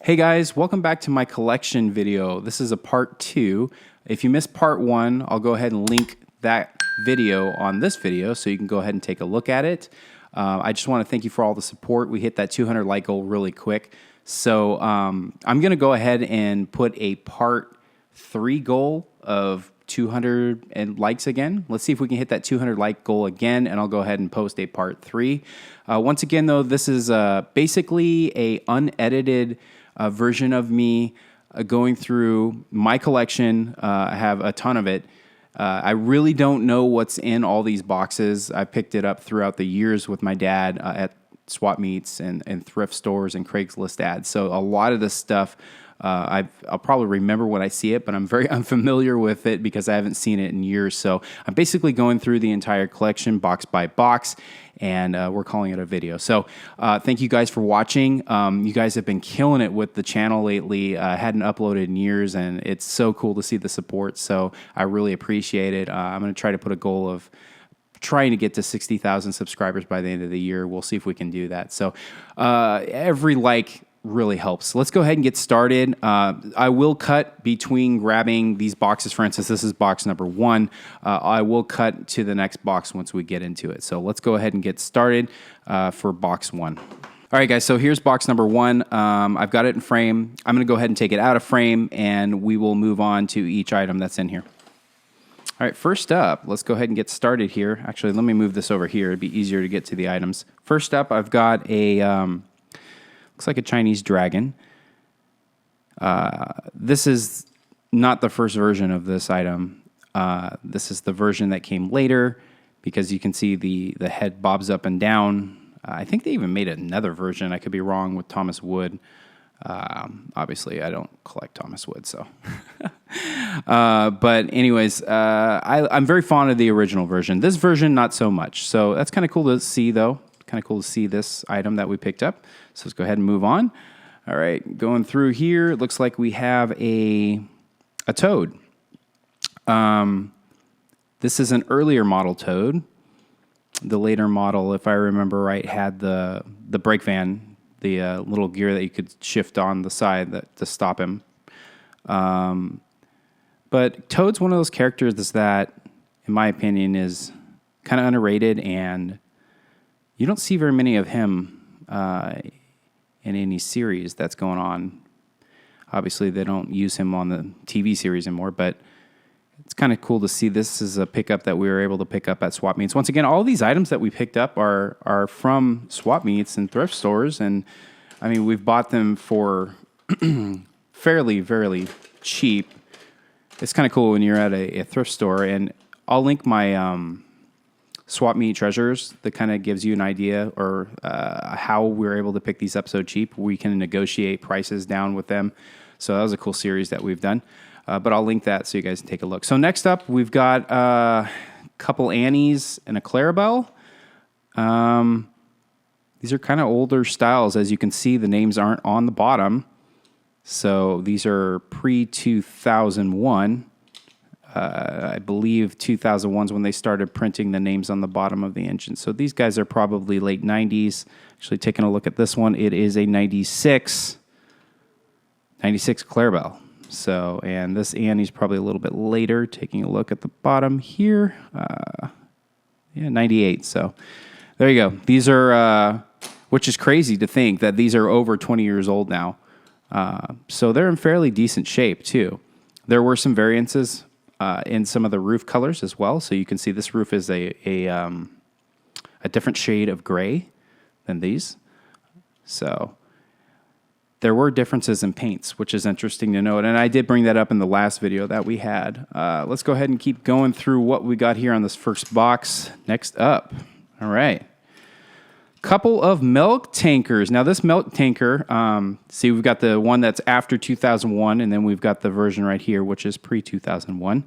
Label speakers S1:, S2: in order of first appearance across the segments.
S1: Hey guys, welcome back to my collection video. This is a part 2. If you missed part 1, I'll go ahead and link that video on this video so you can go ahead and take a look at it. I just want to thank you for all the support. We hit that 200 like goal really quick. So I'm going to go ahead and put a part 3 goal of 200 and likes again. Let's see if we can hit that 200 like goal again, and I'll go ahead and post a part 3. Once again, though, this is basically a unedited version of me going through my collection. I have a ton of it. I really don't know what's in all these boxes. I picked it up throughout the years with my dad at swap meets and thrift stores and Craigslist ads. So a lot of this stuff I'll probably remember when I see it, but I'm very unfamiliar with it because I haven't seen it in years. So I'm basically going through the entire collection box by box, and we're calling it a video. So thank you guys for watching. You guys have been killing it with the channel lately. I hadn't uploaded in years, and it's so cool to see the support. So I really appreciate it. I'm going to try to put a goal of trying to get to 60,000 subscribers by the end of the year. We'll see if we can do that. So every like really helps. Let's go ahead and get started. I will cut between grabbing these boxes. For instance, this is box number 1. I will cut to the next box once we get into it. So let's go ahead and get started for box 1. All right, guys, so here's box number 1. I've got it in frame. I'm going to go ahead and take it out of frame, and we will move on to each item that's in here. All right, first up, let's go ahead and get started here. Actually, let me move this over here. It'd be easier to get to the items. First up, I've got a looks like a Chinese dragon. This is not the first version of this item. This is the version that came later because you can see the head bobs up and down. I think they even made another version. I could be wrong with Thomas Wood. Obviously, I don't collect Thomas Wood, so. But anyways, I'm very fond of the original version. This version, not so much. So that's kind of cool to see, though. Kind of cool to see this item that we picked up. So let's go ahead and move on. All right, going through here, it looks like we have a toad. This is an earlier model toad. The later model, if I remember right, had the brake van, the little gear that you could shift on the side to stop him. But Toad's one of those characters that, in my opinion, is kind of underrated, and you don't see very many of him in any series that's going on. Obviously, they don't use him on the TV series anymore, but it's kind of cool to see. This is a pickup that we were able to pick up at swap meets. Once again, all these items that we picked up are from swap meets and thrift stores, and I mean, we've bought them for fairly cheap. It's kind of cool when you're at a thrift store, and I'll link my swap meet treasures that kind of gives you an idea or how we're able to pick these up so cheap. We can negotiate prices down with them. So that was a cool series that we've done. But I'll link that so you guys can take a look. So next up, we've got a couple Annies and a Clarabelle. These are kind of older styles. As you can see, the names aren't on the bottom. So these are pre-2001. I believe 2001 is when they started printing the names on the bottom of the engine. So these guys are probably late 90s. Actually, taking a look at this one, it is a 96 Clarabelle. So, and this Annie's probably a little bit later. Taking a look at the bottom here, 98. So there you go. These are, which is crazy to think that these are over 20 years old now. So they're in fairly decent shape too. There were some variances in some of the roof colors as well. So you can see this roof is a different shade of gray than these. So there were differences in paints, which is interesting to note. And I did bring that up in the last video that we had. Let's go ahead and keep going through what we got here on this first box. Next up. All right. Couple of milk tankers. Now this milk tanker, see we've got the one that's after 2001, and then we've got the version right here, which is pre-2001.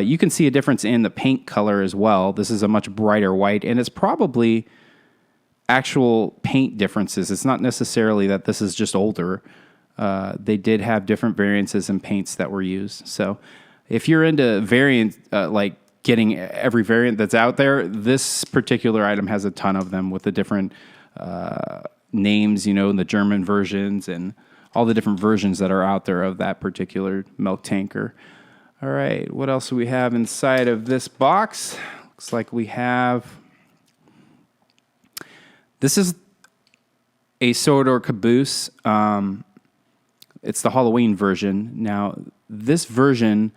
S1: You can see a difference in the paint color as well. This is a much brighter white, and it's probably actual paint differences. It's not necessarily that this is just older. They did have different variances in paints that were used. So if you're into variant, like getting every variant that's out there, this particular item has a ton of them with the different names, you know, the German versions and all the different versions that are out there of that particular milk tanker. All right, what else do we have inside of this box? Looks like we have... This is a Sodor caboose. It's the Halloween version. Now, this version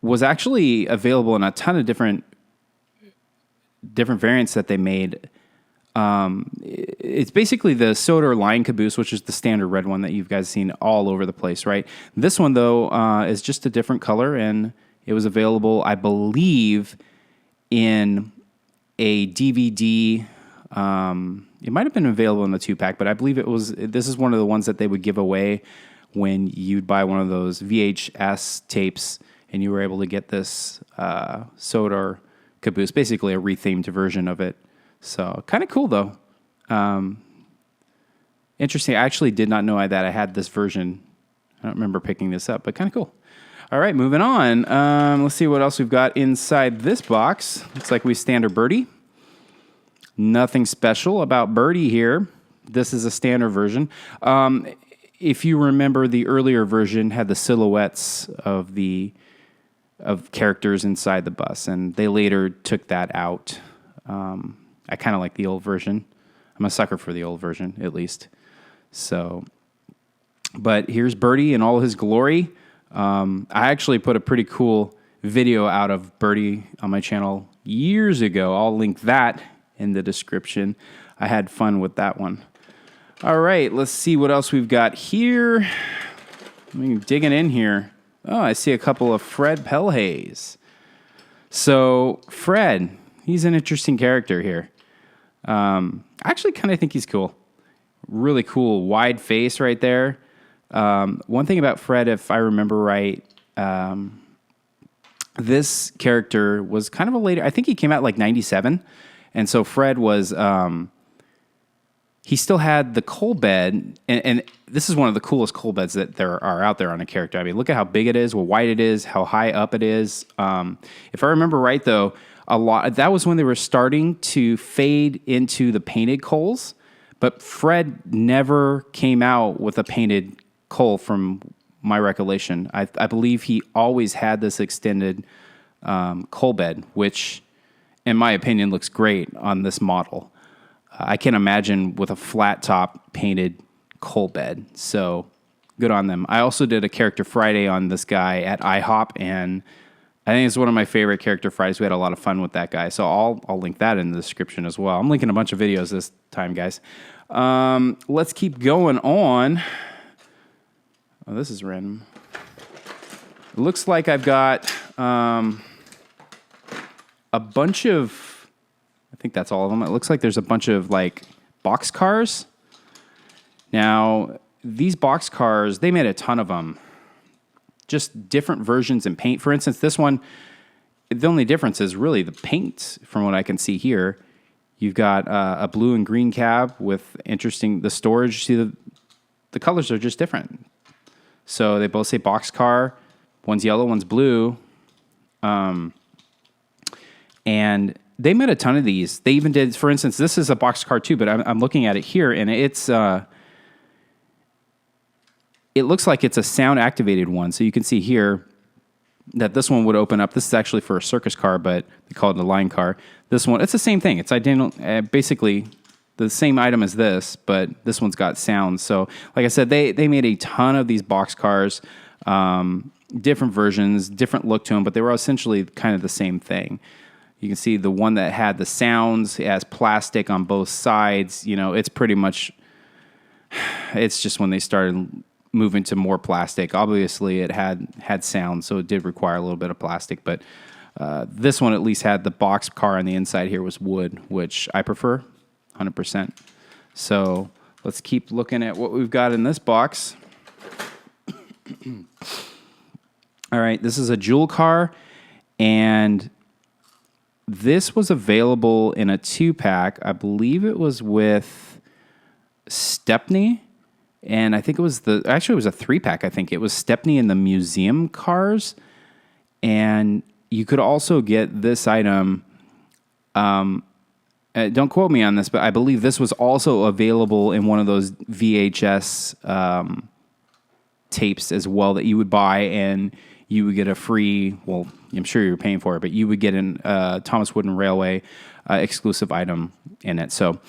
S1: was actually available in a ton of different variants that they made. It's basically the Sodor line caboose, which is the standard red one that you guys seen all over the place, right? This one, though, is just a different color, and it was available, I believe, in a DVD. It might have been available in the 2-pack, but I believe this is one of the ones that they would give away when you'd buy one of those VHS tapes, and you were able to get this Sodor caboose, basically a rethemed version of it. So kind of cool, though. Interesting. I actually did not know that I had this version. I don't remember picking this up, but kind of cool. All right, moving on. Let's see what else we've got inside this box. Looks like we standard Birdie. Nothing special about Birdie here. This is a standard version. If you remember, the earlier version had the silhouettes of characters inside the bus, and they later took that out. I kind of like the old version. I'm a sucker for the old version, at least. So, but here's Birdie in all his glory. I actually put a pretty cool video out of Birdie on my channel years ago. I'll link that in the description. I had fun with that one. All right, let's see what else we've got here. I'm digging in here. Oh, I see a couple of Fred Pelhays. So Fred, he's an interesting character here. I actually kind of think he's cool. Really cool, wide face right there. One thing about Fred, if I remember right, this character was kind of a later... I think he came out like 97. And so Fred was... he still had the coal bed, and this is one of the coolest coal beds that there are out there on a character. I mean, look at how big it is, how wide it is, how high up it is. If I remember right, though, that was when they were starting to fade into the painted coals, but Fred never came out with a painted coal from my recollection. I believe he always had this extended coal bed, which, in my opinion, looks great on this model. I can't imagine with a flat top painted coal bed. So good on them. I also did a Character Friday on this guy at IHOP, and I think it's one of my favorite Character Fridays. We had a lot of fun with that guy. So I'll link that in the description as well. I'm linking a bunch of videos this time, guys. Let's keep going on. Oh, this is random. It looks like I've got a bunch of... I think that's all of them. It looks like there's a bunch of like box cars. Now, these box cars, they made a ton of them. Just different versions in paint. For instance, this one, the only difference is really the paint from what I can see here. You've got a blue and green cab with the storage. See, the colors are just different. So they both say box car. One's yellow, one's blue. And they made a ton of these. They even did, for instance, this is a box car too, but I'm looking at it here, and it's it looks like it's a sound activated one. So you can see here that this one would open up. This is actually for a circus car, but they call it a line car. This one, it's the same thing. It's identical, basically the same item as this, but this one's got sound. So like I said, they made a ton of these box cars, different versions, different look to them, but they were essentially kind of the same thing. You can see the one that had the sounds, it has plastic on both sides. You know, it's pretty much, it's just when they started moving to more plastic. Obviously, it had sound, so it did require a little bit of plastic. But this one at least had the box car on the inside here was wood, which I prefer, 100%. So let's keep looking at what we've got in this box. All right, this is a jewel car, and this was available in a 2-pack. I believe it was with Stepney, and I think it was it was a 3-pack, I think. It was Stepney and the museum cars, and you could also get this item. don't quote me on this, but I believe this was also available in one of those VHS tapes as well that you would buy, and you would get a free, well, I'm sure you were paying for it, but you would get an Thomaswoodenrailway exclusive item in it. So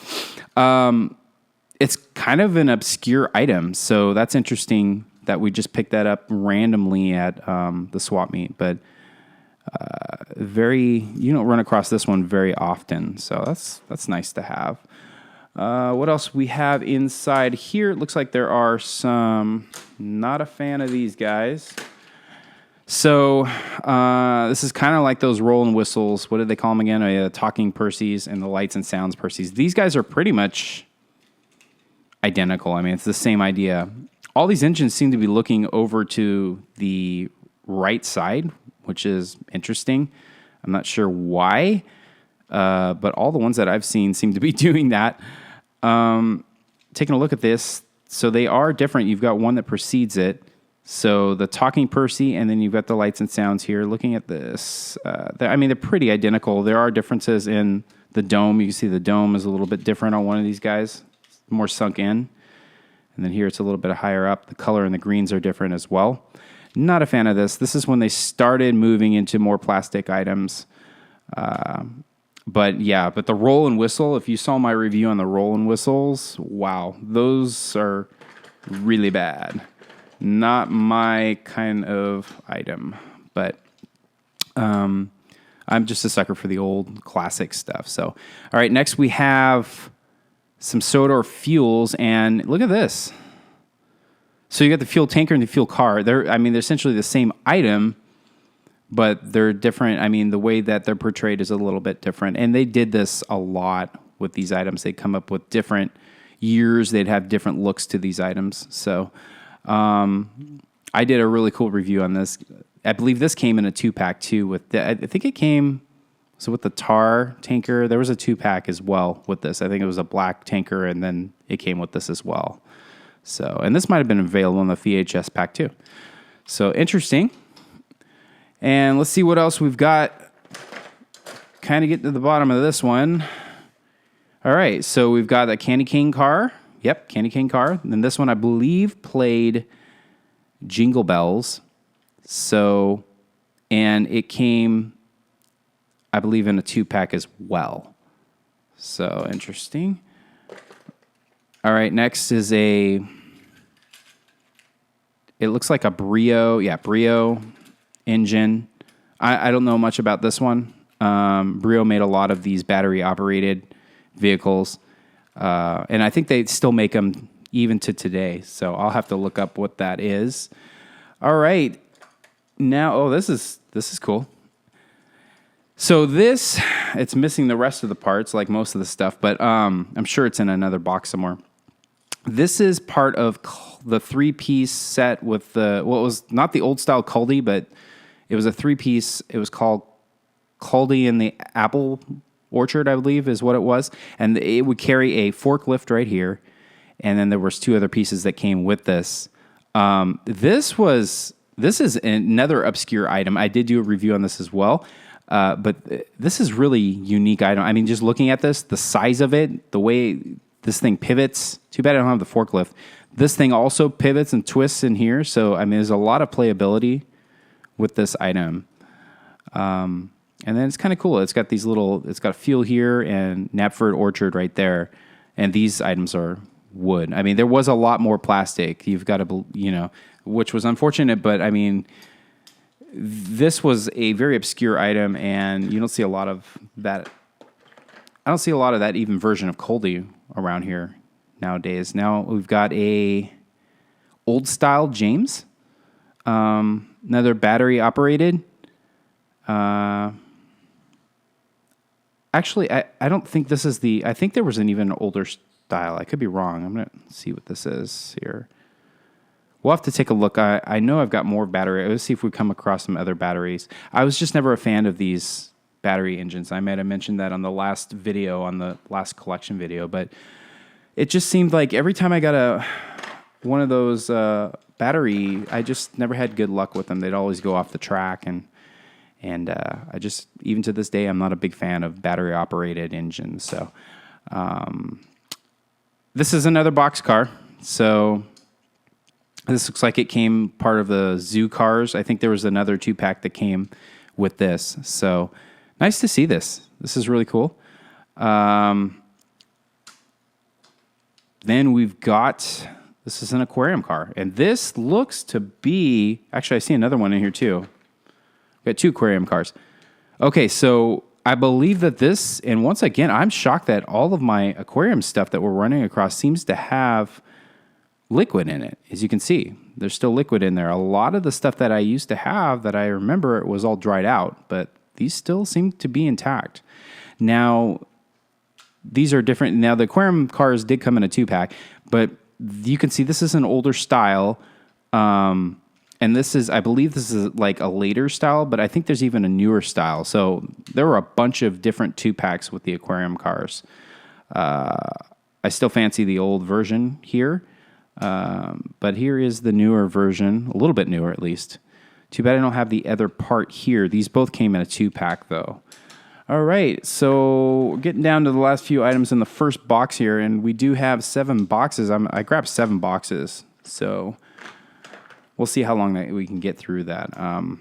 S1: it's kind of an obscure item. So that's interesting that we just picked that up randomly at the swap meet. But you don't run across this one very often. So that's nice to have. What else we have inside here? It looks like there are some, not a fan of these guys. So this is kind of like those roll and whistles. What did they call them again? Talking Percys and the lights and sounds Percys. These guys are pretty much identical. I mean, it's the same idea. All these engines seem to be looking over to the right side, which is interesting. I'm not sure why, but all the ones that I've seen seem to be doing that. Taking a look at this, so they are different. You've got one that precedes it. So the Talking Percy, and then you've got the lights and sounds here. Looking at this, they're pretty identical. There are differences in the dome. You can see the dome is a little bit different on one of these guys, more sunk in. And then here it's a little bit higher up. The color and the greens are different as well. Not a fan of this. This is when they started moving into more plastic items. But the roll and whistle, if you saw my review on the roll and whistles, wow, those are really bad. Not my kind of item, but I'm just a sucker for the old classic stuff. So, all right, next we have some Sodor fuels, and look at this. So you got the fuel tanker and the fuel car. They're essentially the same item, but they're different. I mean, the way that they're portrayed is a little bit different, and they did this a lot with these items. They come up with different years. They'd have different looks to these items. So. I did a really cool review on this. I believe this came in a 2-pack too. I think it came with the tar tanker. There was a 2-pack as well with this. I think it was a black tanker, and then it came with this as well. So, and this might have been available in the VHS pack too. So interesting. And let's see what else we've got. Kind of getting to the bottom of this one. All right, so we've got a Candy Cane car. Yep, Candy Cane car. And this one, I believe, played Jingle Bells. So, and it came, I believe, in a 2-pack as well. So, interesting. All right, next is it looks like a brio. Yeah, brio engine. I don't know much about this one. Brio made a lot of these battery-operated vehicles. And I think they still make them even to today. So I'll have to look up what that is. All right. Now, this is cool. So it's missing the rest of the parts, like most of the stuff, but I'm sure it's in another box somewhere. This is part of the 3-piece set with it was not the old style Caldi, but it was a 3-piece. It was called Caldi and the Apple Orchard, I believe, is what it was. And it would carry a forklift right here. And then there was 2 other pieces that came with this. This is another obscure item. I did do a review on this as well. But this is really unique item. I mean, just looking at this, the size of it, the way this thing pivots. Too bad I don't have the forklift. This thing also pivots and twists in here. So, I mean, there's a lot of playability with this item. And then it's kind of cool. It's got it's got a fuel here and Knapford Orchard right there. And these items are wood. I mean, there was a lot more plastic. You've got to, which was unfortunate, but I mean, this was a very obscure item and you don't see a lot of that. I don't see a lot of that even version of Caldi around here nowadays. Now we've got a old style James, another battery operated. Actually, I don't think this is I think there was an even older style. I could be wrong. I'm going to see what this is here. We'll have to take a look. I know I've got more battery. Let's see if we come across some other batteries. I was just never a fan of these battery engines. I might have mentioned that on the last video, on the last collection video, but it just seemed like every time I got one of those battery, I just never had good luck with them. They'd always go off the track, and And I just, even to this day, I'm not a big fan of battery operated engines. So this is another box car. So this looks like it came part of the zoo cars. I think there was another 2-pack that came with this. So nice to see this. This is really cool. Then we've got, this is an aquarium car. And this looks to be, actually I see another one in here too. We've got 2 aquarium cars. Okay, so I believe that this, and once again, I'm shocked that all of my aquarium stuff that we're running across seems to have liquid in it. As you can see, there's still liquid in there. A lot of the stuff that I used to have that I remember was all dried out, but these still seem to be intact. Now, these are different. Now, the aquarium cars did come in a 2-pack, but you can see this is an older style. And this is, I believe this is like a later style, but I think there's even a newer style. So there were a bunch of different 2-packs with the aquarium cars. I still fancy the old version here. But here is the newer version, a little bit newer at least. Too bad I don't have the other part here. These both came in a 2-pack though. All right, so we're getting down to the last few items in the first box here, and we do have 7 boxes. I grabbed 7 boxes, so we'll see how long we can get through that. All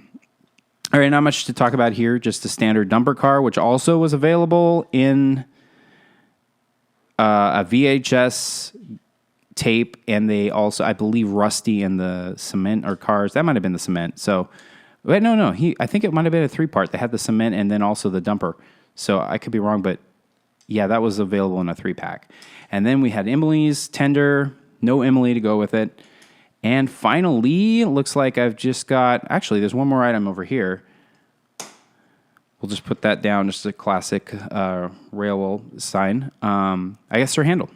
S1: right, not much to talk about here, just a standard dumper car, which also was available in a VHS tape, and they also, I believe, Rusty in the cement or cars. That might have been the cement, so... Wait, no. I think it might have been a 3-part. They had the cement and then also the dumper. So I could be wrong, but yeah, that was available in a 3-pack. And then we had Emily's tender, no Emily to go with it. And finally, it looks like I've just got, actually, there's one more item over here. We'll just put that down, just a classic railway sign. I guess Sir Handel.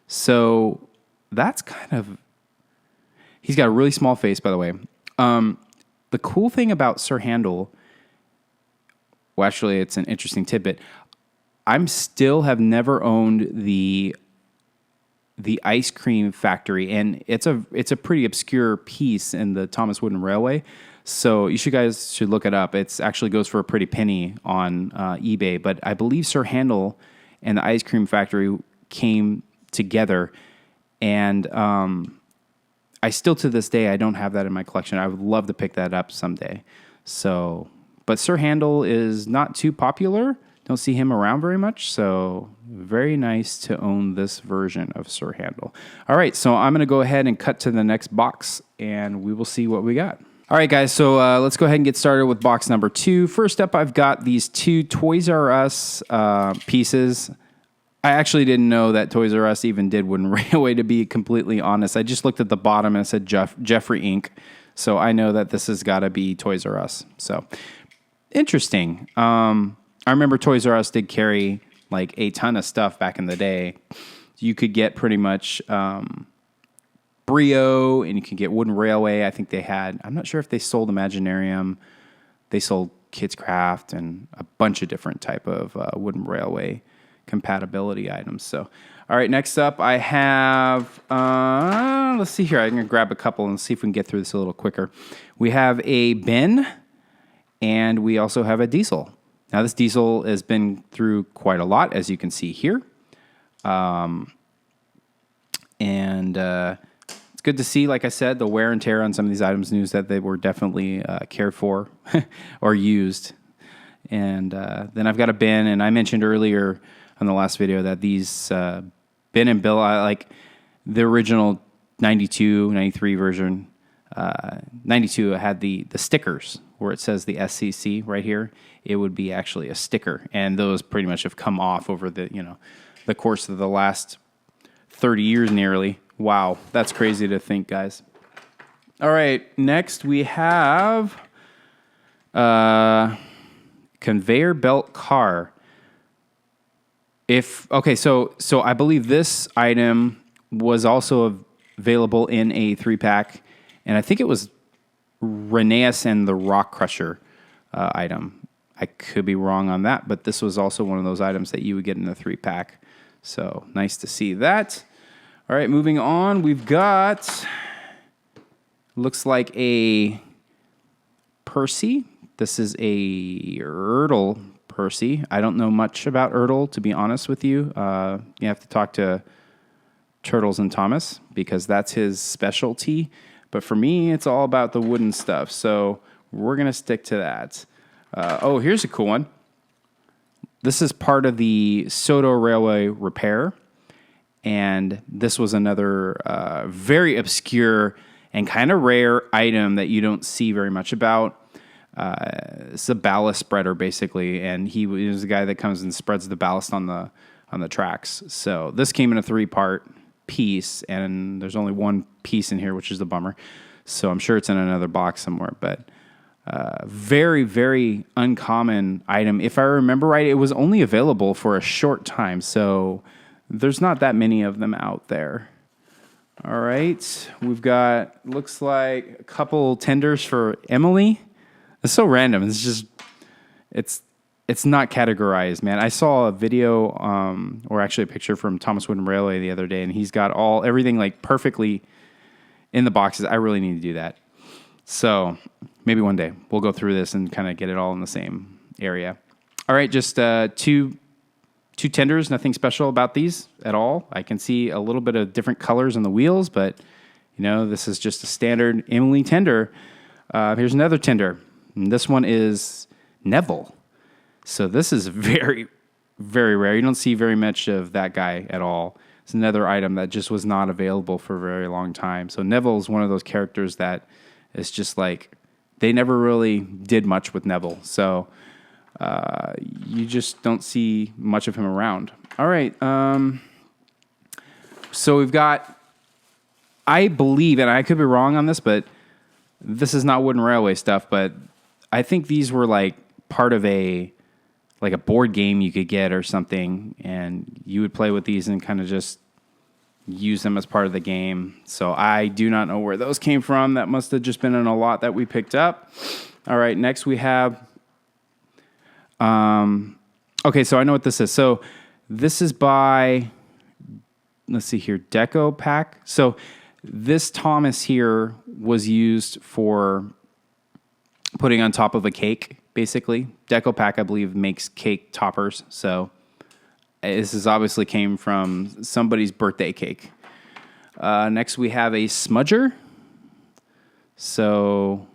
S1: So that's kind of, he's got a really small face, by the way. The cool thing about Sir Handel, well, actually, it's an interesting tidbit. I'm still have never owned the ice cream factory, and it's a pretty obscure piece in the Thomaswoodenrailway. So you guys should look it up. It actually goes for a pretty penny on eBay. But I believe Sir Handel and the ice cream factory came together, and I still, to this day, I don't have that in my collection. I would love to pick that up someday. So, but Sir Handel is not too popular. Don't see him around very much. So, very nice to own this version of Sir Handel. All right, so I'm going to go ahead and cut to the next box, and we will see what we got. All right, guys, so let's go ahead and get started with box number 2. First up, I've got these 2 Toys R Us pieces. I actually didn't know that Toys R Us even did Wooden Railway, to be completely honest. I just looked at the bottom and it said Jeffrey Inc., so I know that this has got to be Toys R Us. So, interesting. I remember Toys R Us did carry like a ton of stuff back in the day. You could get pretty much Brio, and you could get Wooden Railway. I think they had, I'm not sure if they sold Imaginarium. They sold Kids Craft and a bunch of different type of Wooden Railway compatibility items. So, all right, next up I have, let's see here. I'm going to grab a couple and see if we can get through this a little quicker. We have a Ben, and we also have a Diesel. Now, this Diesel has been through quite a lot, as you can see here. It's good to see, like I said, the wear and tear on some of these items, news that they were definitely cared for or used. And then I've got a Ben, and I mentioned earlier on the last video that these Ben and Bill, I like the original 92, 93 version. 92 had the stickers where it says the SCC right here. It would be actually a sticker, and those pretty much have come off over the course of the last 30 years nearly. Wow, that's crazy to think, guys. All right, next we have conveyor belt car. So I believe this item was also available in a 3-pack, and I think it was Rheneas and the Rock Crusher item. I could be wrong on that, but this was also one of those items that you would get in the 3-pack. So nice to see that. All right, moving on, we've got, looks like a Percy This is a Ertl Percy. I don't know much about Ertl, to be honest with you. You have to talk to Turtles and Thomas because that's his specialty. But for me, it's all about the wooden stuff. So we're going to stick to that. Oh, here's a cool one. This is part of the Railway repair. And this was another very obscure and kind of rare item that you don't see very much about. It's a ballast spreader, basically. And he was the guy that comes and spreads the ballast on the tracks. So this came in a 3-part piece, and there's only one piece in here, which is the bummer. So I'm sure it's in another box somewhere. But very, very uncommon item. If I remember right, it was only available for a short time. So there's not that many of them out there. All right. We've got, looks like a couple tenders for Emily. It's so random. It's just, it's not categorized, man. I saw a video, or actually a picture from Thomaswoodenrailway the other day, and he's got everything like perfectly in the boxes. I really need to do that. So maybe one day we'll go through this and kind of get it all in the same area. All right, just two tenders, nothing special about these at all. I can see a little bit of different colors on the wheels, but this is just a standard Emily tender. Here's another tender. And this one is Neville. So this is very, very rare. You don't see very much of that guy at all. It's another item that just was not available for a very long time. So Neville is one of those characters that is just like, they never really did much with Neville. So you just don't see much of him around. All right. So we've got, I believe, and I could be wrong on this, but this is not Wooden Railway stuff, but I think these were like part of a board game you could get or something, and you would play with these and kind of just use them as part of the game. So I do not know where those came from. That must have just been in a lot that we picked up. All right, next we have, okay, so I know what this is. So this is by, let's see here, Deco Pack. So this Thomas here was used for putting on top of a cake, basically. Deco Pack, I believe, makes cake toppers. So this is obviously came from somebody's birthday cake. Next, we have a smudger. So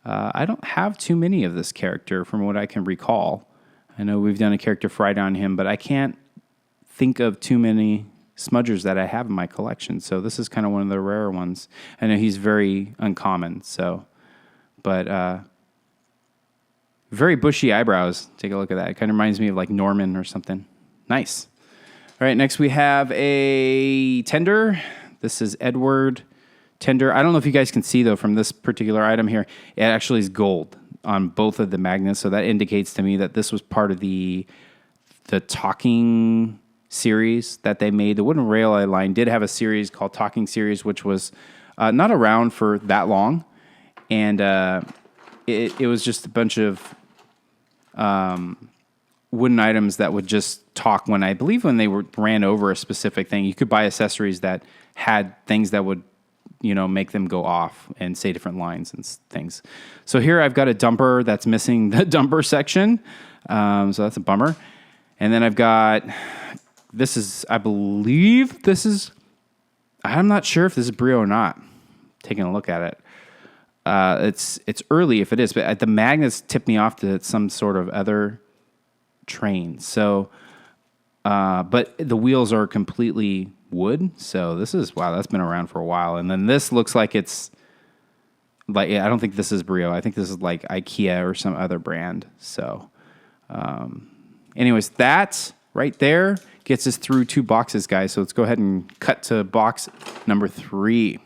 S1: I don't have too many of this character from what I can recall. I know we've done a character Friday on him, but I can't think of too many smudgers that I have in my collection. So this is kind of one of the rarer ones. I know he's very uncommon. So, but very bushy eyebrows. Take a look at that. It kind of reminds me of like Norman or something. Nice. All right, next we have a tender. This is Edward tender. I don't know if you guys can see, though, from this particular item here, it actually is gold on both of the magnets. So that indicates to me that this was part of the Talking series that they made. The Wooden Railway line did have a series called Talking Series, which was not around for that long. And it was just a bunch of wooden items that would just talk when they ran over a specific thing. You could buy accessories that had things that would, make them go off and say different lines and things. So here I've got a dumper that's missing the dumper section. So that's a bummer. And then I've got, I'm not sure if this is brio or not. Taking a look at it. It's early if it is, but the magnets tip me off to some sort of other train. So, but the wheels are completely wood. So this is, wow, that's been around for a while. And then this looks like it's like, I don't think this is brio. I think this is like Ikea or some other brand. So, anyways, that right there gets us through 2 boxes, guys. So let's go ahead and cut to box number 3.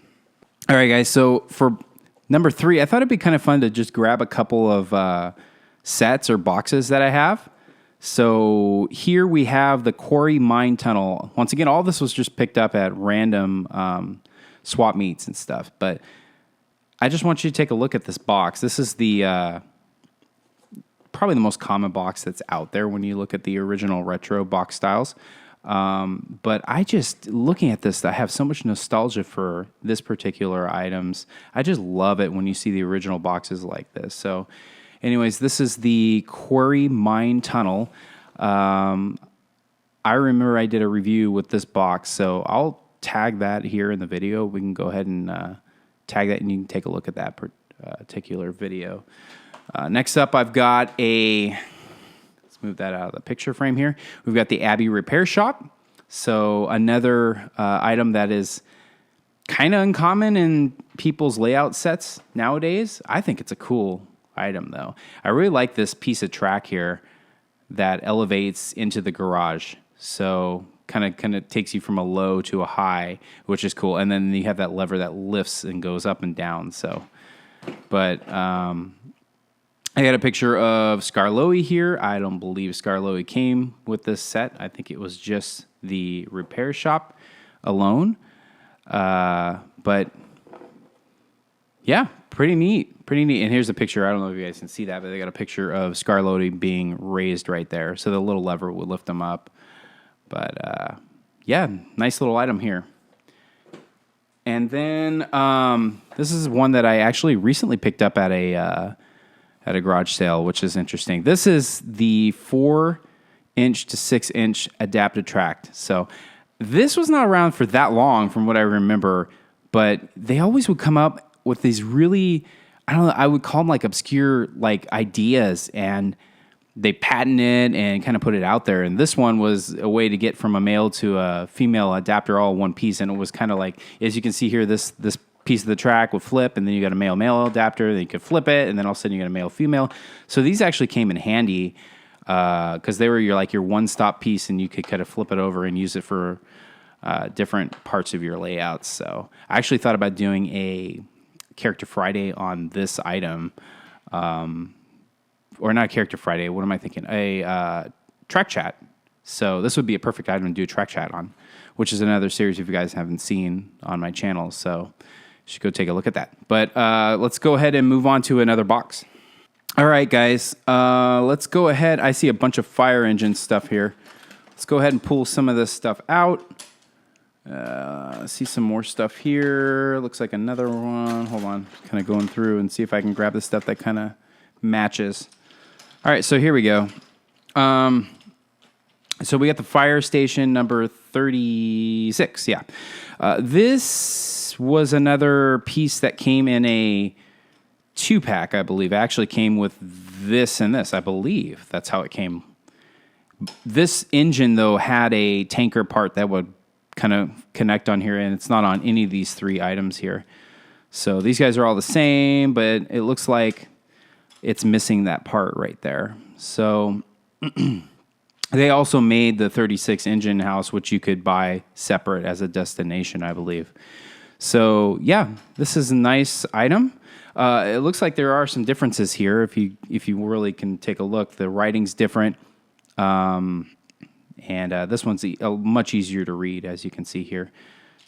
S1: All right, guys. So for number 3, I thought it'd be kind of fun to just grab a couple of sets or boxes that I have. So here we have the Quarry Mine Tunnel. Once again, all this was just picked up at random swap meets and stuff. But I just want you to take a look at this box. This is the probably the most common box that's out there when you look at the original retro box styles. But I just, looking at this, I have so much nostalgia for this particular items. I just love it when you see the original boxes like this. So anyways, this is the Quarry Mine Tunnel. I remember I did a review with this box, so I'll tag that here in the video. We can go ahead and tag that, and you can take a look at that particular video. Next up, I've got let's move that out of the picture frame here. We've got the Abbey Repair Shop. So another item that is kind of uncommon in people's layout sets nowadays. I think it's a cool item, though. I really like this piece of track here that elevates into the garage. So kind of takes you from a low to a high, which is cool. And then you have that lever that lifts and goes up and down. So, but I got a picture of Skarloey here. I don't believe Skarloey came with this set. I think it was just the repair shop alone. But yeah, pretty neat. Pretty neat. And here's a picture. I don't know if you guys can see that, but they got a picture of Skarloey being raised right there. So the little lever would lift them up. But yeah, nice little item here. And then this is one that I actually recently picked up at a garage sale, which is interesting. This is the 4-inch to 6-inch adaptive track. So this was not around for that long from what I remember, but they always would come up with these really, I don't know, I would call them like obscure like ideas, and they patent it and kind of put it out there. And this one was a way to get from a male to a female adapter all in one piece. And it was kind of like, as you can see here, this piece of the track would flip, and then you got a male adapter, then you could flip it, and then all of a sudden you got a male-female. So these actually came in handy because they were your one-stop piece, and you could kind of flip it over and use it for different parts of your layouts. So I actually thought about doing a Character Friday on this item. Or not Character Friday, what am I thinking? A track chat. So this would be a perfect item to do a track chat on, which is another series if you guys haven't seen on my channel. So you should go take a look at that. But let's go ahead and move on to another box. All right, guys. Let's go ahead. I see a bunch of fire engine stuff here. Let's go ahead and pull some of this stuff out. See some more stuff here. Looks like another one. Hold on. Kind of going through and see if I can grab the stuff that kind of matches. All right, so here we go. So we got the fire station number 36. Yeah. This was another piece that came in a 2-pack, I believe. It actually came with this and this, I believe. That's how it came. This engine, though, had a tanker part that would kind of connect on here, and it's not on any of these 3 items here. So these guys are all the same, but it looks like it's missing that part right there. So they also made the 36 engine house, which you could buy separate as a destination, I believe. So yeah, this is a nice item. It looks like there are some differences here. If you really can take a look, the writing's different. And this one's much easier to read, as you can see here.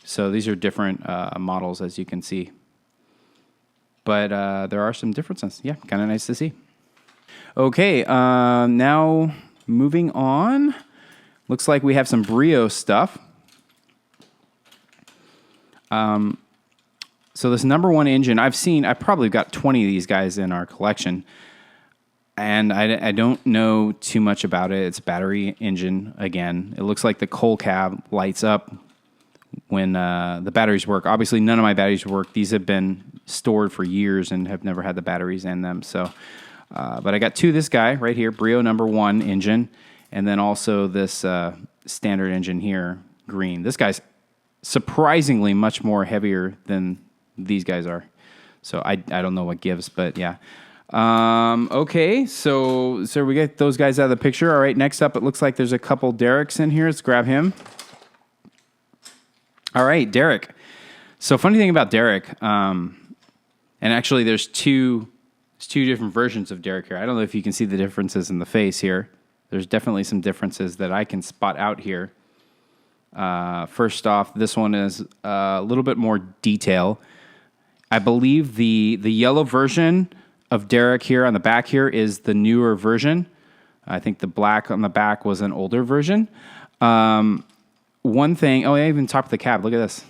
S1: So these are different models, as you can see. But there are some differences. Yeah, kind of nice to see. Okay, now moving on. Looks like we have some brio stuff. So this number 1 engine, I've probably got 20 of these guys in our collection. And I don't know too much about it. It's a battery engine again. It looks like the coal cab lights up when the batteries work. Obviously, none of my batteries work. These have been stored for years and have never had the batteries in them. So, but I got 2 of this guy right here, Brio number 1 engine, and then also this standard engine here, green. This guy's surprisingly much more heavier than these guys are. So I don't know what gives, but yeah. Okay, so we get those guys out of the picture. All right, next up, it looks like there's a couple Dereks in here. Let's grab him. All right, Derek. So funny thing about Derek, and actually there's two different versions of Derek here. I don't know if you can see the differences in the face here. There's definitely some differences that I can spot out here. First off, this one is a little bit more detail. I believe the yellow version of Derek here on the back here is the newer version. I think the black on the back was an older version. One thing, even top of the cab, look at this.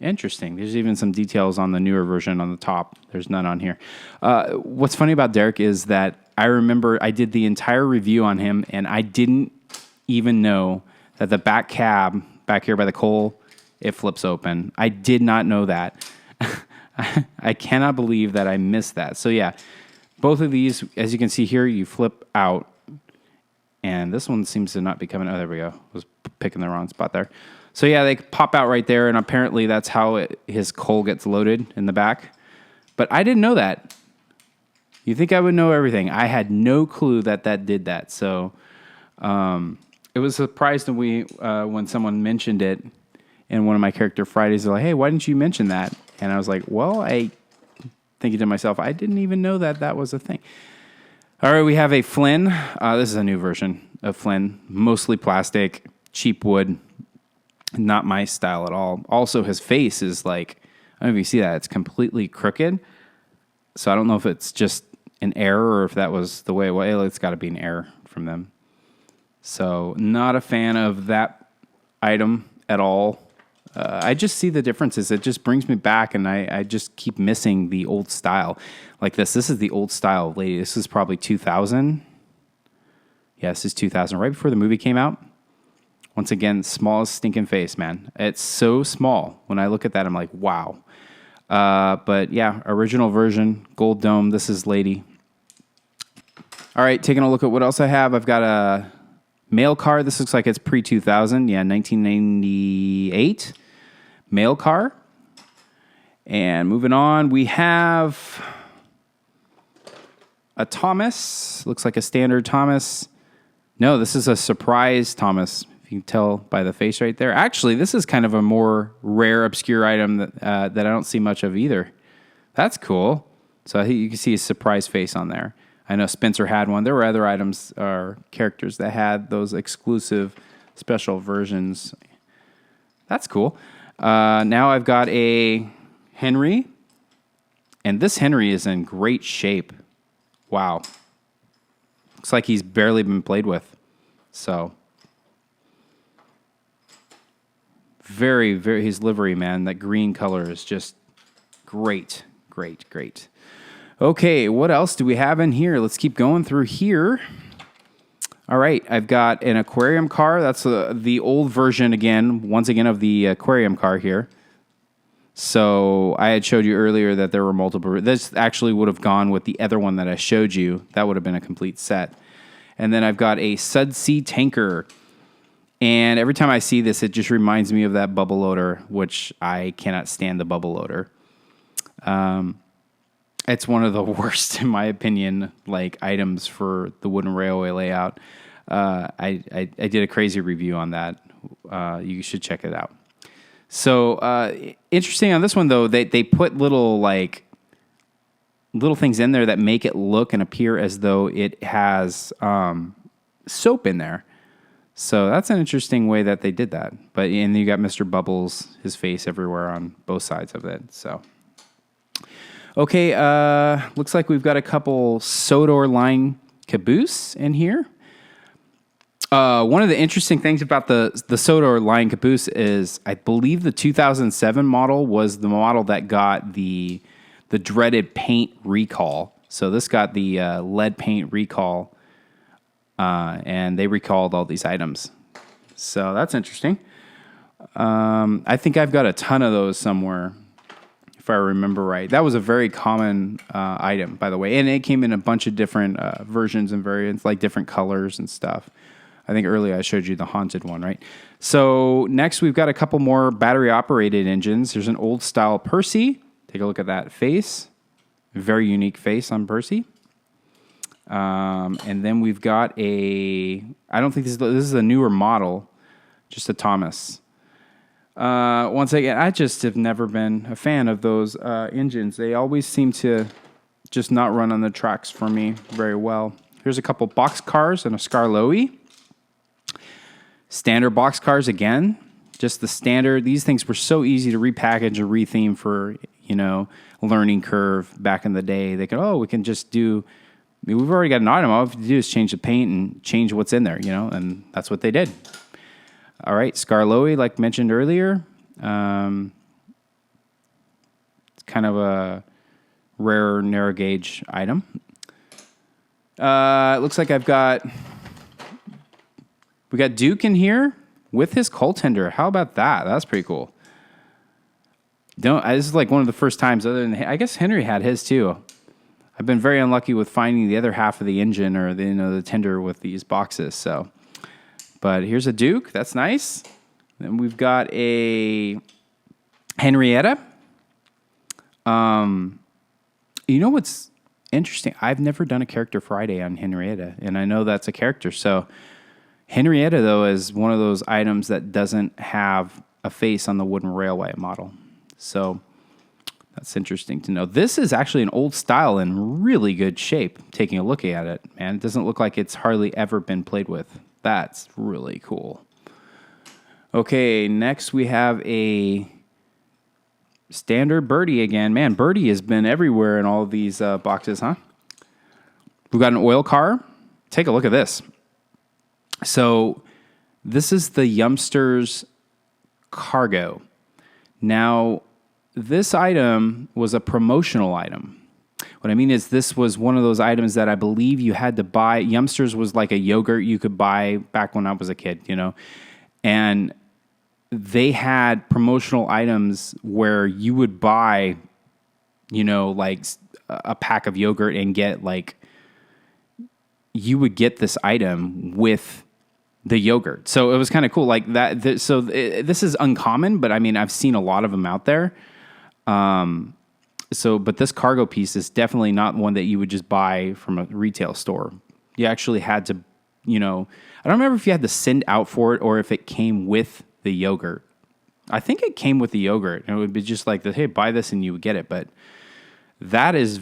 S1: Interesting. There's even some details on the newer version on the top. There's none on here. What's funny about Derek is that I remember I did the entire review on him, and I didn't even know that the back cab back here by the coal, it flips open. I did not know that. I cannot believe that I missed that. So yeah, both of these, as you can see here, you flip out. And this one seems to not be coming. Oh, there we go. I was picking the wrong spot there. So yeah, they pop out right there, and apparently that's how his coal gets loaded in the back. But I didn't know that. You think I would know everything. I had no clue that did that. So it was a surprise to me when someone mentioned it in one of my Character Fridays. They're like, hey, why didn't you mention that? And I was like, well, thinking to myself, I didn't even know that was a thing. All right, we have a Flynn. This is a new version of Flynn. Mostly plastic, cheap wood. Not my style at all. Also, his face is like, I don't know if you see that. It's completely crooked. So I don't know if it's just an error or if that was the way it was. It's got to be an error from them. So not a fan of that item at all. I just see the differences. It just brings me back, and I just keep missing the old style. Like this. This is the old style lady. This is probably 2000. Yeah, this is 2000, right before the movie came out. Once again, smallest stinking face, man. It's so small. When I look at that, I'm like, wow. But yeah, original version, gold dome. This is lady. All right, taking a look at what else I have. I've got a mail car. This looks like it's pre-2000. Yeah, 1998 mail car. And moving on, we have a Thomas. Looks like a standard Thomas. No, this is a surprise Thomas. If you can tell by the face right there. Actually, this is kind of a more rare, obscure item that I don't see much of either. That's cool. So you can see a surprise face on there. I know Spencer had one. There were other items or characters that had those exclusive special versions. That's cool. Now I've got a Henry. And this Henry is in great shape. Wow. Looks like he's barely been played with. So, very, very, his livery, man, that green color is just great, great, great. Okay, what else do we have in here? Let's keep going through here. All right, I've got an aquarium car. That's the old version again, once again, of the aquarium car here. So I had showed you earlier that there were multiple. This actually would have gone with the other one that I showed you. That would have been a complete set. And then I've got a Sudsea tanker. And every time I see this, it just reminds me of that bubble loader, which I cannot stand the bubble loader. It's one of the worst, in my opinion, like items for the wooden railway layout. I did a crazy review on that. You should check it out. So interesting on this one though, they put little things in there that make it look and appear as though it has soap in there. So that's an interesting way that they did that. And you got Mr. Bubbles, his face everywhere on both sides of it. So. Okay, looks like we've got a couple Sodor line caboose in here. One of the interesting things about the Sodor line caboose is I believe the 2007 model was the model that got the dreaded paint recall. So this got the lead paint recall, and they recalled all these items. So that's interesting. I think I've got a ton of those somewhere. If I remember right. That was a very common item, by the way. And it came in a bunch of different versions and variants, like different colors and stuff. I think earlier I showed you the haunted one, right? So next we've got a couple more battery-operated engines. There's an old-style Percy. Take a look at that face. Very unique face on Percy. And then we've got I don't think this is a newer model, just a Thomas. Once again, I just have never been a fan of those engines. They always seem to just not run on the tracks for me very well. Here's a couple box cars and a Skarloey. Standard box cars again. Just the standard. These things were so easy to repackage and retheme for, learning curve back in the day. They could, we can just do, we've already got an item. All we have to do is change the paint and change what's in there, and that's what they did. All right, Skarloey, like mentioned earlier, it's kind of a rare narrow gauge item. It looks like we got Duke in here with his coal tender. How about that? That's pretty cool. This is like one of the first times, other than I guess Henry had his too. I've been very unlucky with finding the other half of the engine or the tender with these boxes. So, but here's a Duke. That's nice. Then we've got a Henrietta. You know what's interesting? I've never done a Character Friday on Henrietta, and I know that's a character. So Henrietta, though, is one of those items that doesn't have a face on the wooden railway model. So that's interesting to know. This is actually an old style in really good shape, taking a look at it, man. It doesn't look like it's hardly ever been played with. That's really cool. Okay, next we have a standard Birdie again. Man, Birdie has been everywhere in all of these boxes, huh? We've got an oil car. Take a look at this. So this is the Yumsters Cargo. Now, this item was a promotional item. What I mean is this was one of those items that I believe you had to buy. Yumsters was like a yogurt you could buy back when I was a kid, you know. And they had promotional items where you would buy, you know, like a pack of yogurt and get like, you would get this item with the yogurt. So it was kind of cool like that. This is uncommon, but I mean, I've seen a lot of them out there. But this cargo piece is definitely not one that you would just buy from a retail store. You actually had to, you know, I don't remember if you had to send out for it or if it came with the yogurt. I think it came with the yogurt, and it would be just like, hey, buy this and you would get it. But that is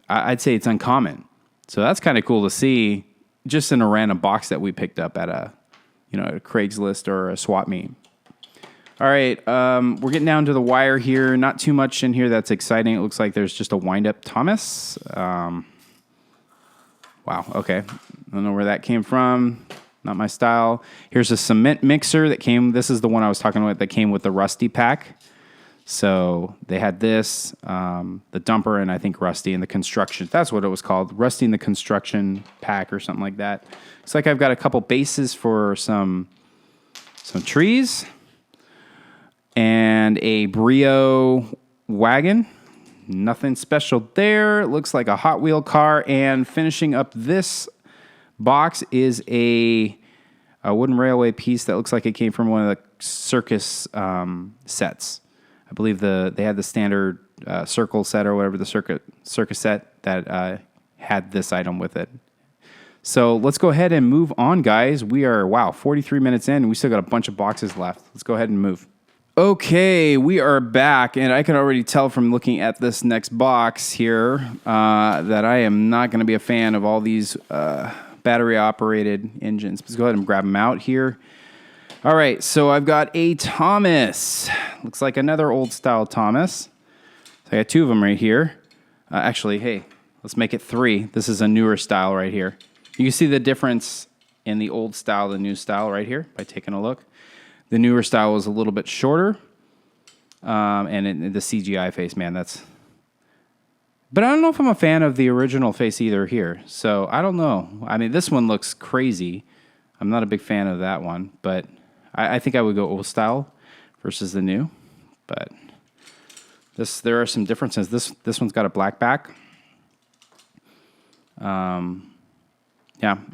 S1: I'd say it's uncommon. So that's kind of cool to see just in a random box that we picked up at a Craigslist or a swap meet. All right, we're getting down to the wire here. Not too much in here that's exciting. It looks like there's just a wind-up Thomas. Wow, okay. I don't know where that came from. Not my style. Here's a cement mixer that came. This is the one I was talking about that came with the Rusty pack. So they had this, the dumper, and I think Rusty and the construction. That's what it was called. Rusty and the construction pack or something like that. Looks like I've got a couple bases for some trees. And a brio wagon. Nothing special there. It looks like a Hot Wheel car. And finishing up this box is a wooden railway piece that looks like it came from one of the circus sets. I believe they had the standard circle set or whatever, the circus set that had this item with it. So let's go ahead and move on, guys. We are, 43 minutes in, and we still got a bunch of boxes left. Let's go ahead and move. Okay, we are back, and I can already tell from looking at this next box here that I am not going to be a fan of all these battery-operated engines. Let's go ahead and grab them out here. All right, so I've got a Thomas. Looks like another old-style Thomas. So I got two of them right here. Actually, hey, let's make it three. This is a newer style right here. You can see the difference in the old style, the new style right here by taking a look. The newer style was a little bit shorter, and the CGI face, man, that's... But I don't know if I'm a fan of the original face either here, so I don't know. I mean, this one looks crazy. I'm not a big fan of that one, but I think I would go old style versus the new. But there are some differences. This one's got a black back. Yeah,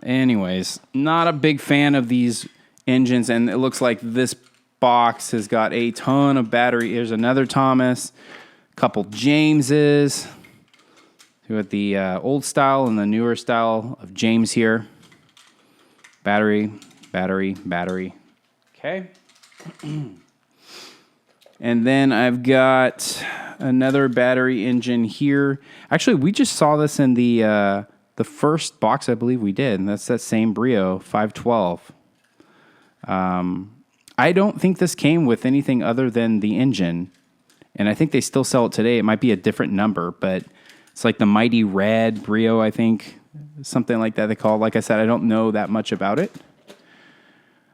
S1: anyways, not a big fan of these engines, and it looks like this box has got a ton of battery. Here's another Thomas, a couple Jameses. We got the old style and the newer style of James here. Battery. Okay. And then I've got another battery engine here. Actually, we just saw this in the first box I believe we did, and that's that same Brio 512. I don't think this came with anything other than the engine, and I think they still sell it today. It might be a different number, but it's like the Mighty Red Brio, I think, something like that they call it. Like I said, I don't know that much about it.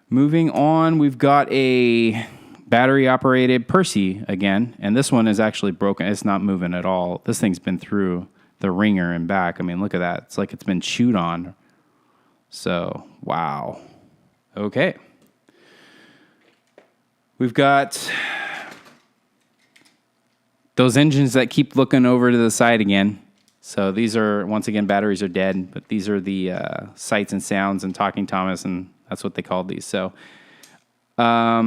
S1: Moving on, we've got a battery-operated Percy again, and this one is actually broken. It's not moving at all. This thing's been through the ringer and back. I mean, look at that. It's like it's been chewed on. So, wow. Okay. We've got those engines that keep looking over to the side again. So these are, once again, batteries are dead, but these are the Sights and Sounds and Talking Thomas, and that's what they called these. So, I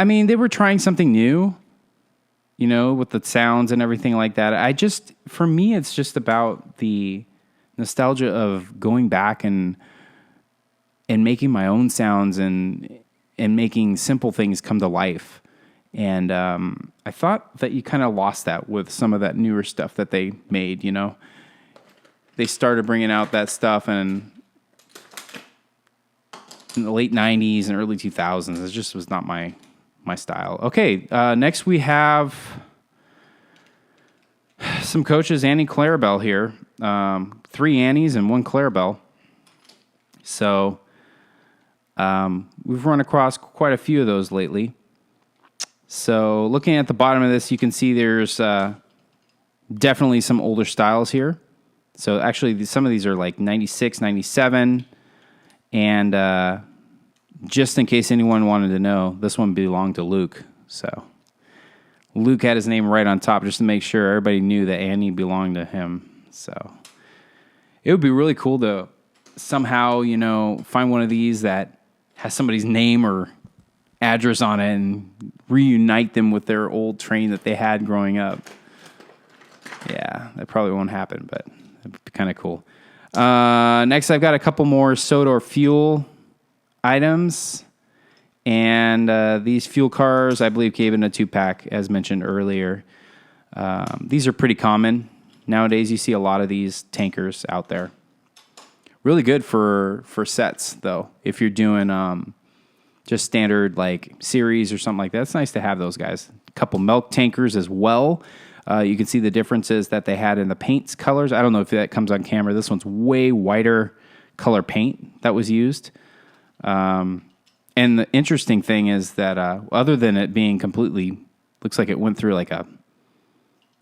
S1: mean, they were trying something new, you know, with the sounds and everything like that. For me, it's just about the nostalgia of going back and making my own sounds and making simple things come to life. And I thought that you kind of lost that with some of that newer stuff that they made, you know. They started bringing out that stuff in the late 90s and early 2000s. It just was not my style. Okay, next we have some coaches, Annie Clarabelle here. 3 Annies and 1 Clarabelle. So we've run across quite a few of those lately. So looking at the bottom of this, you can see there's definitely some older styles here. So actually, some of these are like 96, 97. And just in case anyone wanted to know, this one belonged to Luke. So Luke had his name right on top just to make sure everybody knew that Annie belonged to him. So it would be really cool to somehow, you know, find one of these that has somebody's name or address on it and reunite them with their old train that they had growing up. Yeah, that probably won't happen, but it'd be kind of cool. Next, I've got a couple more soda or fuel items. And these fuel cars, I believe, came in a 2-pack, as mentioned earlier. These are pretty common. Nowadays, you see a lot of these tankers out there. Really good for sets, though. If you're doing just standard like series or something like that, it's nice to have those guys. A couple milk tankers as well. You can see the differences that they had in the paints colors. I don't know if that comes on camera. This one's way whiter color paint that was used. And the interesting thing is that other than it being completely, looks like it went through like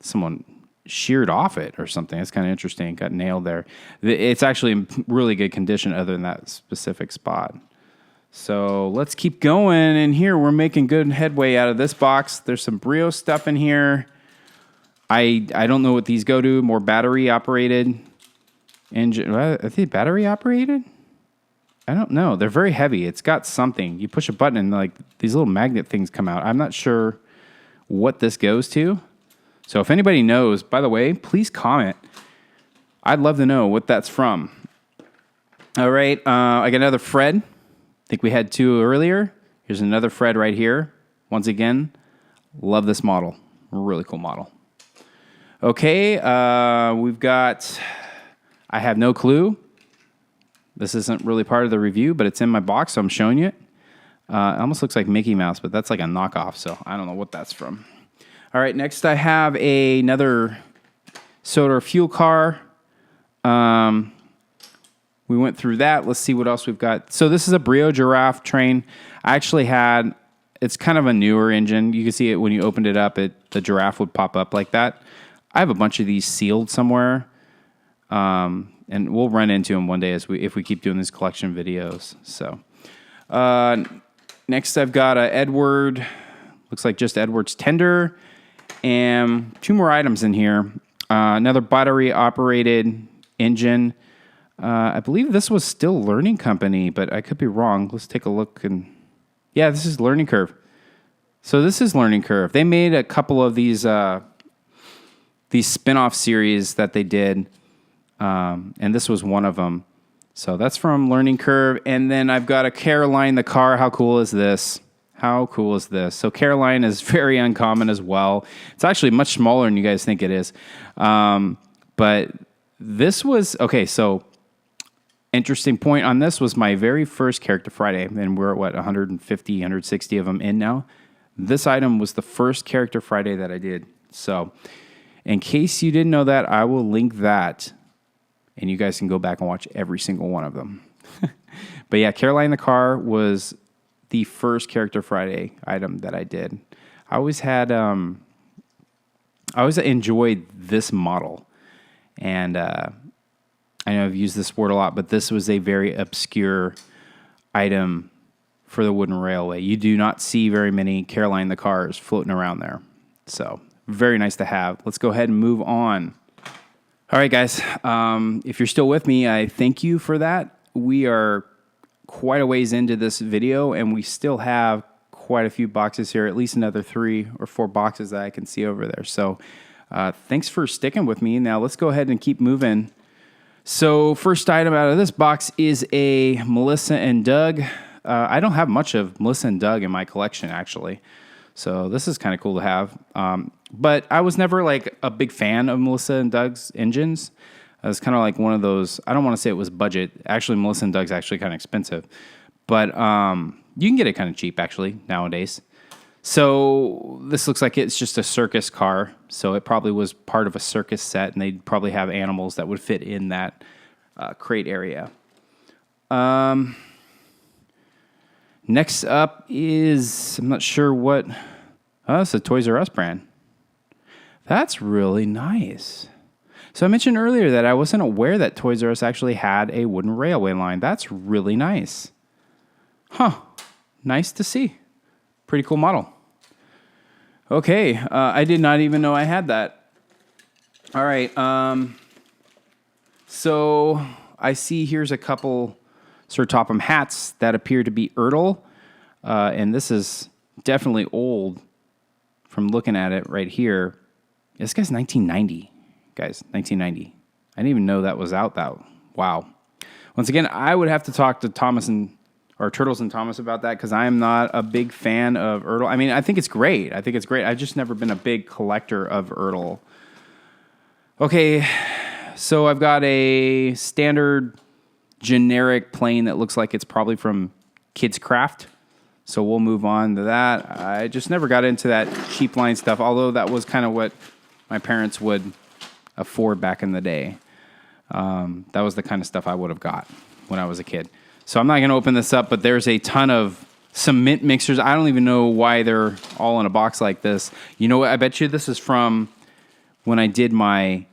S1: someone sheared off it or something. It's kind of interesting. Got nailed there. It's actually in really good condition other than that specific spot. So let's keep going. And here we're making good headway out of this box. There's some brio stuff in here. I don't know what these go to. More battery operated engine. Are they battery operated? I don't know. They're very heavy. It's got something. You push a button and like these little magnet things come out. I'm not sure what this goes to. So if anybody knows, by the way, please comment. I'd love to know what that's from. All right. I got another Fred. I think we had 2 earlier. Here's another Fred right here. Once again, love this model. Really cool model. Okay. We've got, I have no clue. This isn't really part of the review, but it's in my box, so I'm showing you it. It almost looks like Mickey Mouse, but that's like a knockoff, so I don't know what that's from. All right, next I have another soda or fuel car. We went through that. Let's see what else we've got. So this is a Brio Giraffe train. I actually had, it's kind of a newer engine. You can see it when you opened it up, the giraffe would pop up like that. I have a bunch of these sealed somewhere. And we'll run into them one day if we keep doing these collection videos. So, next I've got a Edward, looks like just Edward's tender, and 2 more items in here. Another battery-operated engine. I believe this was still Learning Company, but I could be wrong. Let's take a look. And yeah, this is Learning Curve. So this is Learning Curve. They made a couple of these spin-off series that they did. And this was one of them. So that's from Learning Curve. And then I've got a Caroline the car. How cool is this? How cool is this? So Caroline is very uncommon as well. It's actually much smaller than you guys think it is. But this was, okay, so interesting point on this was my very first Character Friday. And we're at, 150, 160 of them in now. This item was the first Character Friday that I did. So in case you didn't know that, I will link that. And you guys can go back and watch every single one of them. But yeah, Caroline the car was the first Character Friday item that I did. I always had I always enjoyed this model. And I know I've used this word a lot, but this was a very obscure item for the wooden railway. You do not see very many Caroline the cars floating around there. So very nice to have. Let's go ahead and move on. All right, guys. If you're still with me, I thank you for that. We are quite a ways into this video, and we still have quite a few boxes here, at least another 3 or 4 boxes that I can see over there. So thanks for sticking with me. Now let's go ahead and keep moving. So first item out of this box is a Melissa and Doug. I don't have much of Melissa and Doug in my collection, actually. So this is kind of cool to have. But I was never like a big fan of Melissa and Doug's engines. I was kind of like one of those, I don't want to say it was budget. Actually, Melissa and Doug's actually kind of expensive. But you can get it kind of cheap, actually, nowadays. So this looks like it's just a circus car. So it probably was part of a circus set, and they'd probably have animals that would fit in that crate area. Next up is, I'm not sure what, it's a Toys R Us brand. That's really nice. So I mentioned earlier that I wasn't aware that Toys R Us actually had a wooden railway line. That's really nice. Huh. Nice to see. Pretty cool model. Okay, I did not even know I had that. All right, so I see here's a couple Sir Topham hats that appear to be Ertl, and this is definitely old from looking at it right here. This guy's 1990, guys, 1990. I didn't even know that was out. Wow. Once again, I would have to talk to Turtles and Thomas about that, because I am not a big fan of Ertl. I mean, I think it's great. I've just never been a big collector of Ertl. Okay, so I've got a standard generic plane that looks like it's probably from Kids Craft. So we'll move on to that. I just never got into that cheap line stuff, although that was kind of what my parents would afford back in the day. That was the kind of stuff I would have got when I was a kid. So I'm not going to open this up, but there's a ton of cement mixers. I don't even know why they're all in a box like this. You know what? I bet you this is from when I did my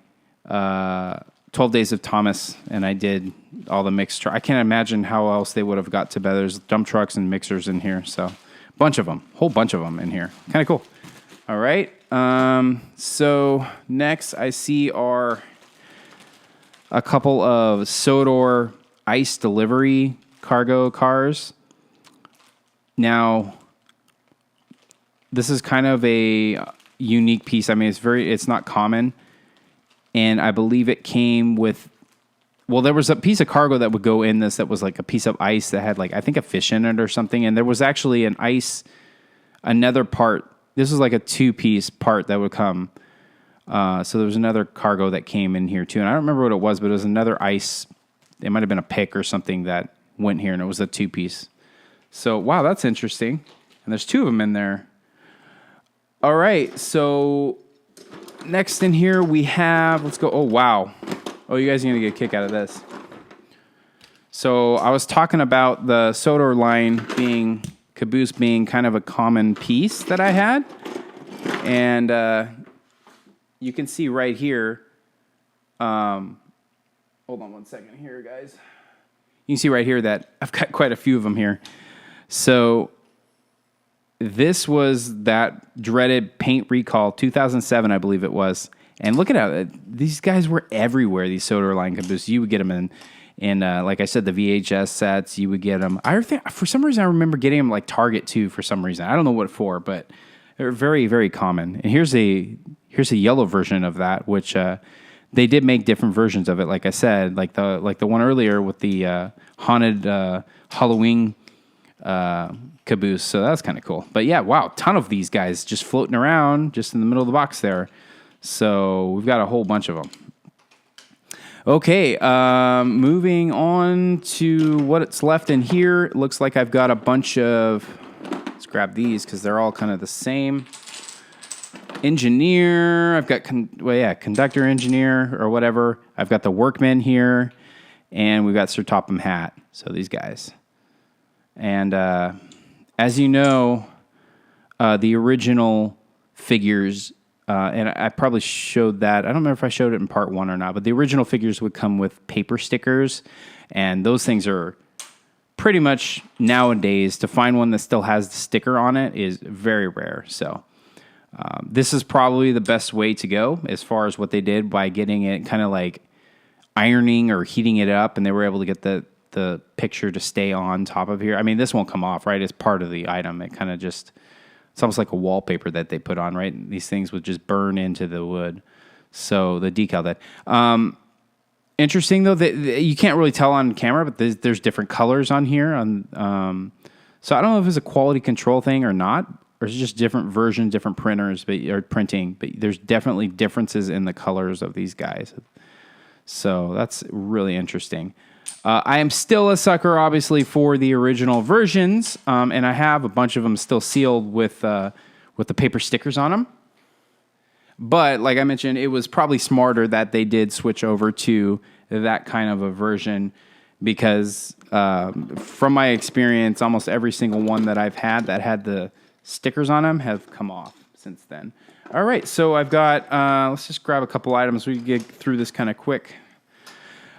S1: 12 Days of Thomas, and I did all the mixture. I can't imagine how else they would have got together. There's dump trucks and mixers in here, so bunch of them, whole bunch of them in here. Kind of cool. All right. So next I see are a couple of Sodor ice delivery cargo cars. Now, this is kind of a unique piece. I mean, it's not common. And I believe it came with, well, there was a piece of cargo that would go in this that was like a piece of ice that had like, I think a fish in it or something. And there was actually another part. This was like a 2-piece part that would come. So there was another cargo that came in here too. And I don't remember what it was, but it was another ice. It might have been a pick or something that went here, and it was a 2-piece. So, wow, that's interesting. And there's 2 of them in there. All right, so next in here we have, let's go, oh, wow. Oh, you guys are going to get a kick out of this. So I was talking about the Sodor line caboose being kind of a common piece that I had. And you can see right here, hold on one second here, guys. You can see right here that I've got quite a few of them here. So this was that dreaded paint recall, 2007, I believe it was. And look at how these guys were everywhere, these Sodor line cabooses. You would get them in like I said, the VHS sets. You would get them. For some reason, I remember getting them like Target too. For some reason, I don't know what for, but they're very, very common. And here's a yellow version of that, which they did make different versions of it. Like I said, like the one earlier with the haunted Halloween caboose. So that's kind of cool. But yeah, wow, ton of these guys just floating around just in the middle of the box there. So we've got a whole bunch of them. Okay, moving on to what's left in here. It looks like I've got a bunch of, let's grab these because they're all kind of the same. Engineer, I've got, conductor engineer or whatever. I've got the workman here, and we've got Sir Topham hat. So these guys. And as you know, the original figures and I probably showed that. I don't remember if I showed it in part 1 or not, but the original figures would come with paper stickers, and those things are pretty much nowadays, to find one that still has the sticker on it is very rare. So this is probably the best way to go as far as what they did by getting it kind of like ironing or heating it up, and they were able to get the picture to stay on top of here. I mean, this won't come off, right? It's part of the item. It kind of just, it's almost like a wallpaper that they put on, right? These things would just burn into the wood. So the decal that. Interesting though, that you can't really tell on camera, but there's different colors on here. So I don't know if it's a quality control thing or not, or it's just different versions, different printers, or printing. But there's definitely differences in the colors of these guys. So that's really interesting. I am still a sucker, obviously, for the original versions, and I have a bunch of them still sealed with the paper stickers on them. But like I mentioned, it was probably smarter that they did switch over to that kind of a version because from my experience, almost every single one that I've had that had the stickers on them have come off since then. All right, so I've got, let's just grab a couple items. We can get through this kind of quick.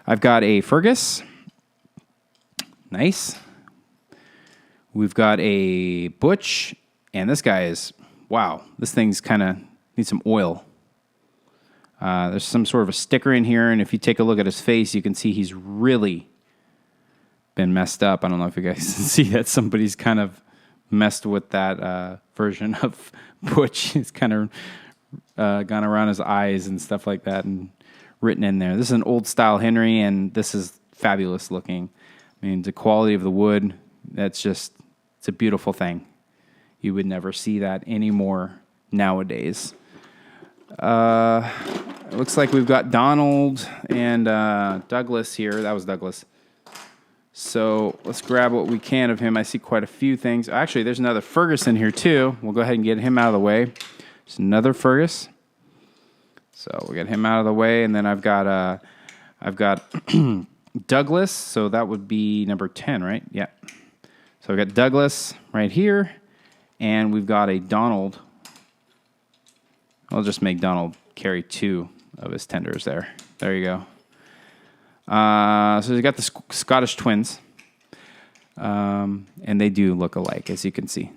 S1: I've got a Fergus. Nice. We've got a Butch, and this guy is, wow, this thing's kind of needs some oil. There's some sort of a sticker in here, and if you take a look at his face, you can see he's really been messed up. I don't know if you guys can see that. Somebody's kind of messed with that version of Butch. He's kind of gone around his eyes and stuff like that and written in there. This is an old-style Henry, and this is fabulous looking. I mean, the quality of the wood, that's just, it's a beautiful thing. You would never see that anymore nowadays. It looks like we've got Donald and Douglas here. That was Douglas. So let's grab what we can of him. I see quite a few things. Actually, there's another Ferguson here too. We'll go ahead and get him out of the way. There's another Fergus. So we'll get him out of the way, and then I've got Douglas. So that would be number 10, right? Yeah. So we've got Douglas right here, and we've got a Donald. I'll just make Donald carry 2 of his tenders there. There you go. So we've got the Scottish twins, and they do look alike, as you can see.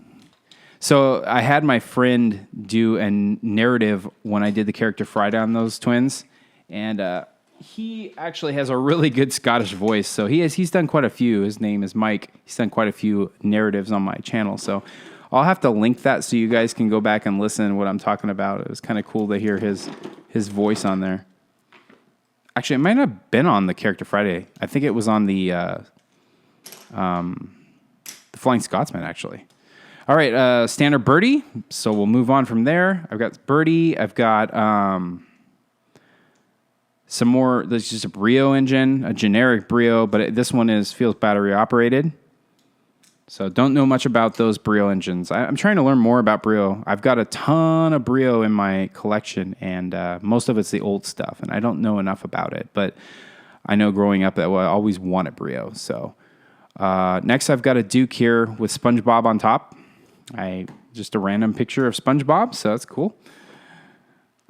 S1: So I had my friend do a narrative when I did the character Friday on those twins, and he actually has a really good Scottish voice. So he's done quite a few. His name is Mike. He's done quite a few narratives on my channel. So I'll have to link that so you guys can go back and listen to what I'm talking about. It was kind of cool to hear his voice on there. Actually, it might not have been on the Character Friday. I think it was on the Flying Scotsman, actually. All right, standard Birdie. So we'll move on from there. I've got Birdie. I've got some more. There's just a Brio engine, a generic Brio, but this one feels battery operated. So don't know much about those Brio engines. I'm trying to learn more about Brio. I've got a ton of Brio in my collection, and most of it's the old stuff, and I don't know enough about it. But I know growing up that I always wanted Brio. So next I've got a Duke here with SpongeBob on top. Just a random picture of SpongeBob, so that's cool.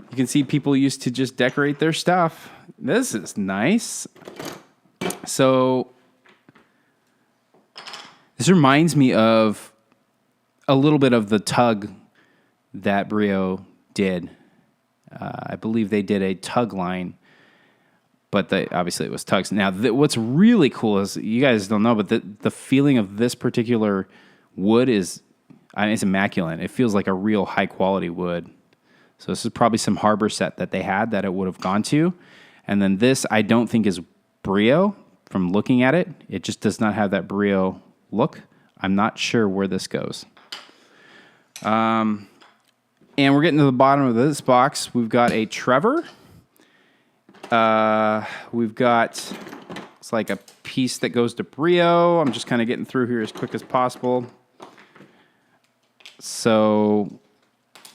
S1: You can see people used to just decorate their stuff. This is nice. So this reminds me of a little bit of the tug that Brio did. I believe they did a tug line, but obviously it was tugs. Now, what's really cool is, you guys don't know, but the feeling of this particular wood is, it's immaculate. It feels like a real high-quality wood. So this is probably some harbor set that they had that it would have gone to. And then this, I don't think is Brio from looking at it. It just does not have that Brio look. I'm not sure where this goes. And we're getting to the bottom of this box. We've got a Trevor. We've got, it's like a piece that goes to Brio. I'm just kind of getting through here as quick as possible. So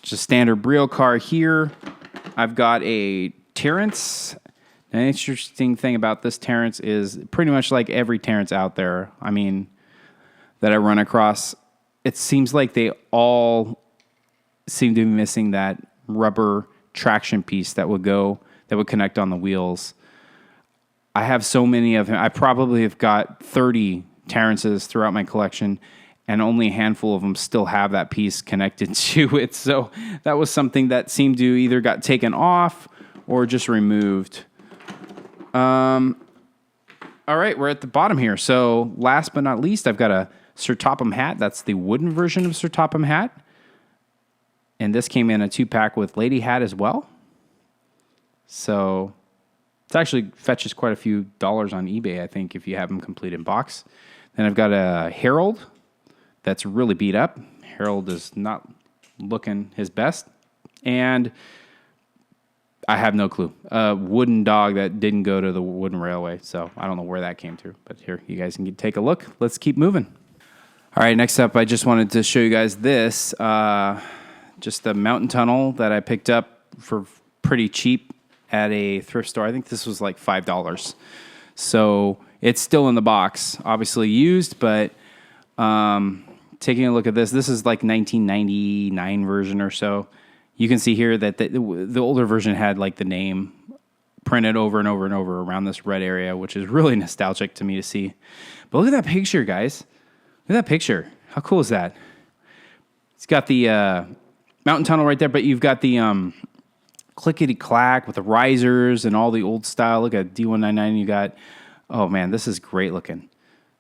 S1: just standard Brio car here. I've got a Terrence. An interesting thing about this Terrence is pretty much like every Terrence out there, I mean, that I run across, it seems like they all seem to be missing that rubber traction piece that would connect on the wheels. I have so many of them. I probably have got 30 Terrences throughout my collection, and only a handful of them still have that piece connected to it. So that was something that seemed to either got taken off or just removed. All right, we're at the bottom here. So last but not least, I've got a Sir Topham hat. That's the wooden version of Sir Topham hat. And this came in a 2-pack with lady hat as well. So it actually fetches quite a few dollars on eBay, I think, if you have them complete in box. Then I've got a Harold that's really beat up. Harold is not looking his best. And I have no clue. A wooden dog that didn't go to the wooden railway. So I don't know where that came through. But here, you guys can take a look. Let's keep moving. All right, next up, I just wanted to show you guys this. Just a mountain tunnel that I picked up for pretty cheap at a thrift store. I think this was like $5. So it's still in the box. Obviously used, but taking a look at this, this is like 1999 version or so. You can see here that the older version had like the name printed over and over and over around this red area, which is really nostalgic to me to see. But look at that picture, guys. Look at that picture. How cool is that? It's got the mountain tunnel right there, but you've got the clickety-clack with the risers and all the old style. Look at D199. You got, oh man, this is great looking.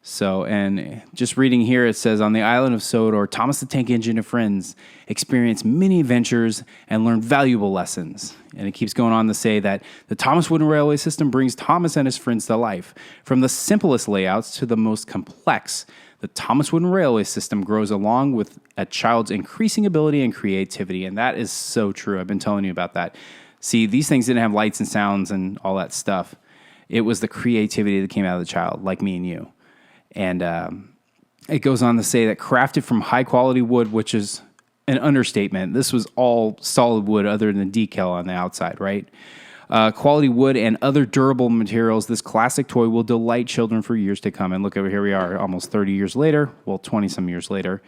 S1: So, and just reading here, it says, on the island of Sodor, Thomas the Tank Engine and friends experienced many adventures and learned valuable lessons. And it keeps going on to say that the Thomaswoodenrailway system brings Thomas and his friends to life. From the simplest layouts to the most complex, the Thomaswoodenrailway system grows along with a child's increasing ability and creativity. And that is so true. I've been telling you about that. See, these things didn't have lights and sounds and all that stuff. It was the creativity that came out of the child, like me and you. And it goes on to say that crafted from high-quality wood, which is an understatement. This was all solid wood other than the decal on the outside, right? Quality wood and other durable materials, this classic toy will delight children for years to come. And look over here, we are almost 30 years later, well, 20-some years later.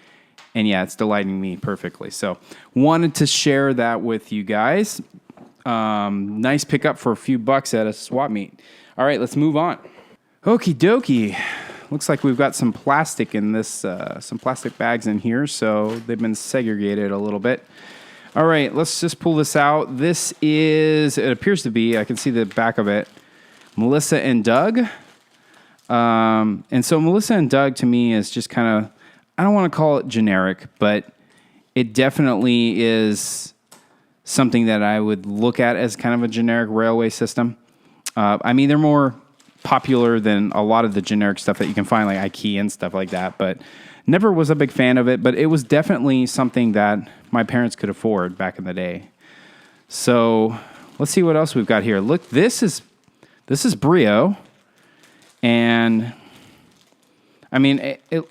S1: And yeah, it's delighting me perfectly. So wanted to share that with you guys. Nice pickup for a few bucks at a swap meet. All right, let's move on. Okie dokie. Looks like we've got some plastic in this, some plastic bags in here, so they've been segregated a little bit. All right, let's just pull this out. This is, it appears to be, I can see the back of it, Melissa and Doug. And so Melissa and Doug to me is just kind of, I don't want to call it generic, but it definitely is something that I would look at as kind of a generic railway system. I mean, they're more popular than a lot of the generic stuff that you can find, like Ikea and stuff like that, but never was a big fan of it, but it was definitely something that my parents could afford back in the day. So let's see what else we've got here. Look, this is brio, and I mean, it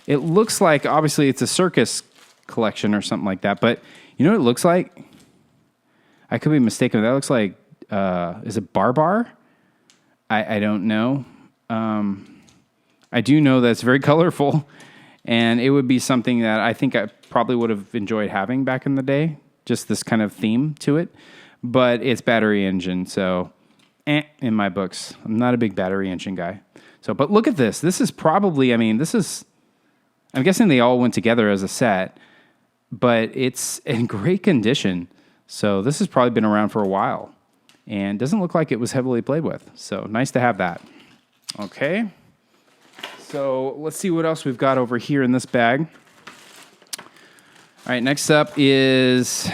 S1: looks like, obviously it's a circus collection or something like that, but you know what it looks like? I could be mistaken. That looks like, is it Barbar? I don't know. I do know that it's very colorful, and it would be something that I think I probably would have enjoyed having back in the day, just this kind of theme to it. But it's battery engine, so in my books. I'm not a big battery engine guy. So, but look at this. This is probably, I mean, I'm guessing they all went together as a set, but it's in great condition. So this has probably been around for a while. And doesn't look like it was heavily played with. So nice to have that. Okay. So let's see what else we've got over here in this bag. All right, next up is,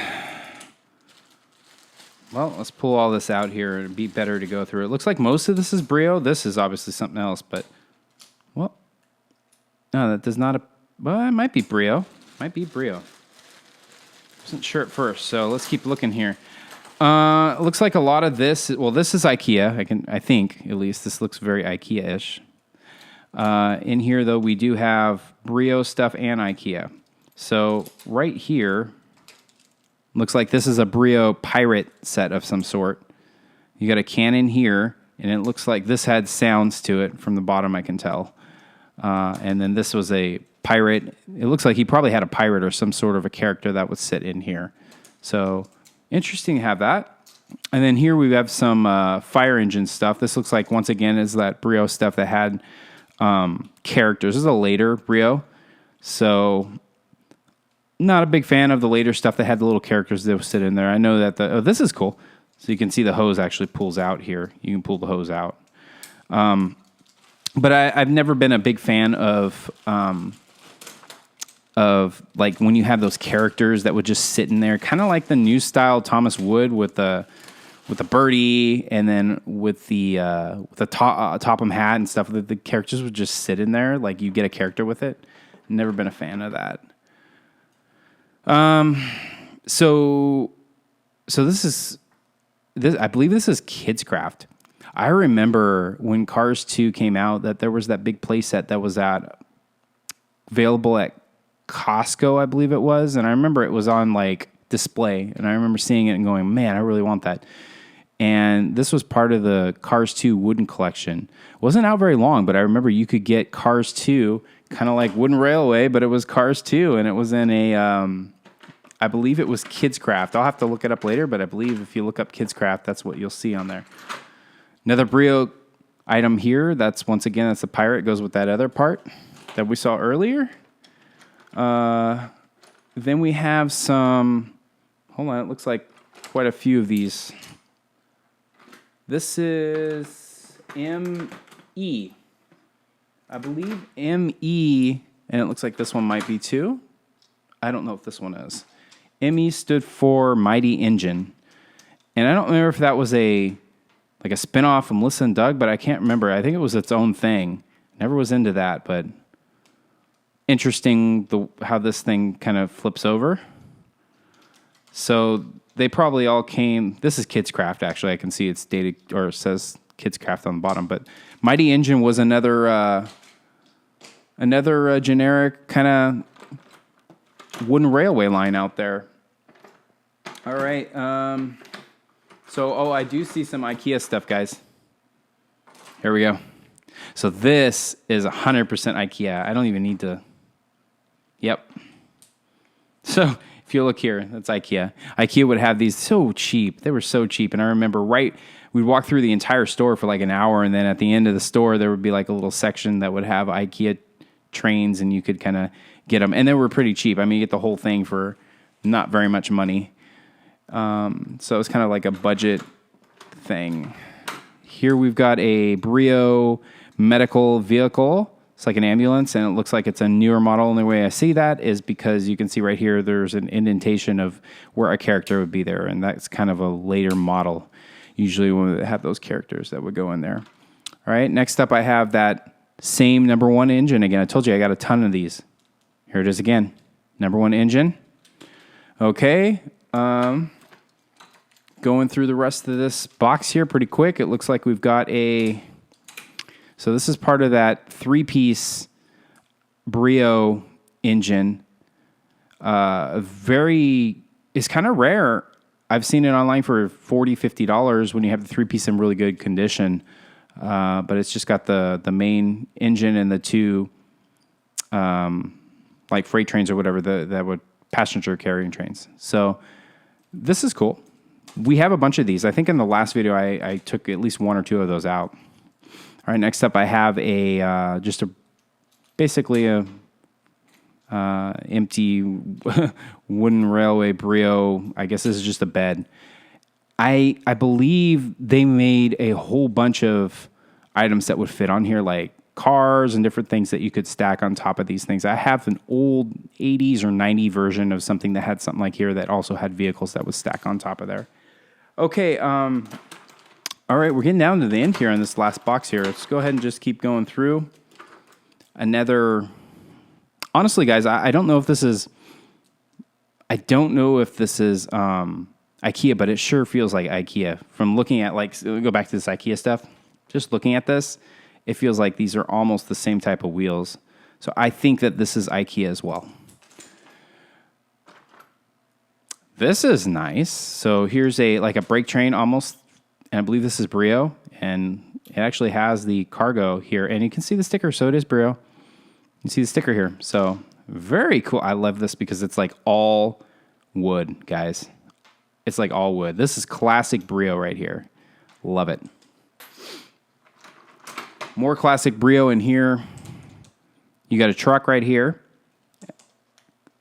S1: well, let's pull all this out here. It'd be better to go through. It looks like most of this is brio. This is obviously something else, but, well, no, that does not, well, it might be brio. Might be brio. Wasn't sure at first, so let's keep looking here. It looks like a lot of this, well, this is Ikea. I think, at least, this looks very Ikea-ish. In here, though, we do have brio stuff and Ikea. So right here, looks like this is a brio pirate set of some sort. You got a cannon here, and it looks like this had sounds to it from the bottom, I can tell. And then this was a pirate. It looks like he probably had a pirate or some sort of a character that would sit in here. So interesting to have that. And then here we have some fire engine stuff. This looks like, once again, is that brio stuff that had characters. This is a later brio. So not a big fan of the later stuff that had the little characters that would sit in there. I know that this is cool. So you can see the hose actually pulls out here. You can pull the hose out. But I've never been a big fan of like when you have those characters that would just sit in there, kind of like the new style Thomas Wood with the birdie, and then with the Topham hat and stuff. The characters would just sit in there, like you get a character with it. Never been a fan of that. So this I believe this is Kids Craft. I remember when Cars 2 came out that there was that big playset that was available at Costco, I believe it was. And I remember it was on like display, and I remember seeing it and going, man, I really want that. And this was part of the Cars 2 wooden collection. It wasn't out very long, but I remember you could get Cars 2, kind of like Wooden Railway, but it was Cars 2, and it was in I believe it was Kids Craft. I'll have to look it up later, but I believe if you look up Kids Craft, that's what you'll see on there. Another brio item here. That's, once again, that's the pirate. It goes with that other part that we saw earlier. Then we have some, hold on, it looks like quite a few of these. This is ME. I believe ME, and it looks like this one might be too. I don't know if this one is. ME stood for Mighty Engine. And I don't remember if that was a spinoff from Melissa and Doug, but I can't remember. I think it was its own thing. Never was into that, but interesting how this thing kind of flips over. So they probably all came. This is Kids Craft, actually. I can see it's dated, or it says Kids Craft on the bottom. But Mighty Engine was another generic kind of wooden railway line out there. All right. I do see some Ikea stuff, guys. Here we go. So this is 100% Ikea. I don't even need to. Yep. So if you look here, that's Ikea. Ikea would have these so cheap. They were so cheap. And I remember we'd walk through the entire store for like an hour, and then at the end of the store, there would be like a little section that would have Ikea trains, and you could kind of get them. And they were pretty cheap. I mean, you get the whole thing for not very much money. So it's kind of like a budget thing. Here we've got a brio medical vehicle. It's like an ambulance, and it looks like it's a newer model. And the way I see that is because you can see right here, there's an indentation of where a character would be there. And that's kind of a later model. Usually when we have those characters that would go in there. All right. Next up, I have that same number one engine again. I told you I got a ton of these. Here it is again. Number one engine. Okay. Going through the rest of this box here pretty quick. It looks like we've got so this is part of that 3-piece brio engine. It's kind of rare. I've seen it online for $40, $50 when you have the 3-piece in really good condition. But it's just got the main engine and the two, like freight trains or whatever, that would passenger carrying trains. So this is cool. We have a bunch of these. I think in the last video, I took at least one or two of those out. All right, next up, I have basically a empty wooden railway brio. I guess this is just a bed. I believe they made a whole bunch of items that would fit on here, like cars and different things that you could stack on top of these things. I have an old 80s or 90s version of something that had something like here that also had vehicles that would stack on top of there. Okay, all right, we're getting down to the end here on this last box here. Let's go ahead and just keep going through. Honestly, guys, I don't know if this is Ikea, but it sure feels like Ikea. From looking at, go back to this Ikea stuff, just looking at this, it feels like these are almost the same type of wheels. So I think that this is Ikea as well. This is nice. So here's a brake train almost, and I believe this is brio, and it actually has the cargo here, and you can see the sticker, so it is brio. You see the sticker here. So very cool. I love this because it's like all wood, guys. It's like all wood. This is classic brio right here. Love it. More classic brio in here. You got a truck right here.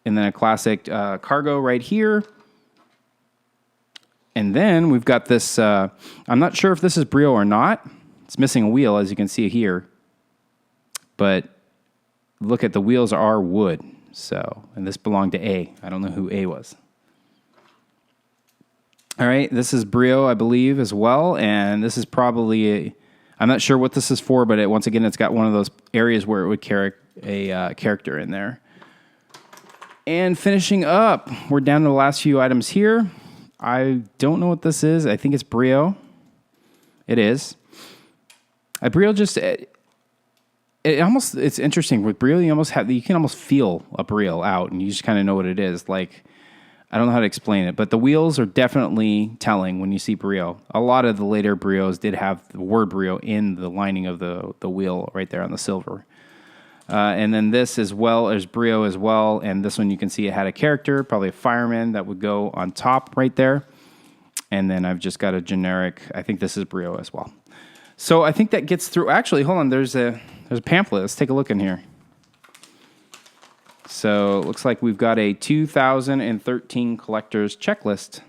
S1: And then a classic cargo right here. And then we've got this, I'm not sure if this is brio or not. It's missing a wheel, as you can see here. But look at the wheels are wood. So, and this belonged to A. I don't know who A was. All right, this is brio, I believe, as well. And this is probably, I'm not sure what this is for, but once again, it's got one of those areas where it would carry a character in there. And finishing up, we're down to the last few items here. I don't know what this is. I think it's brio. It is. A brio just, it's interesting. With brio, you can almost feel a brio out, and you just kind of know what it is. Like, I don't know how to explain it, but the wheels are definitely telling when you see brio. A lot of the later brios did have the word brio in the lining of the wheel right there on the silver. And then this as well as brio as well. And this one you can see it had a character, probably a fireman that would go on top right there. And then I've just got a generic, I think this is brio as well. So I think that gets through. Actually, hold on, there's a pamphlet. Let's take a look in here. So it looks like we've got a 2013 collector's checklist.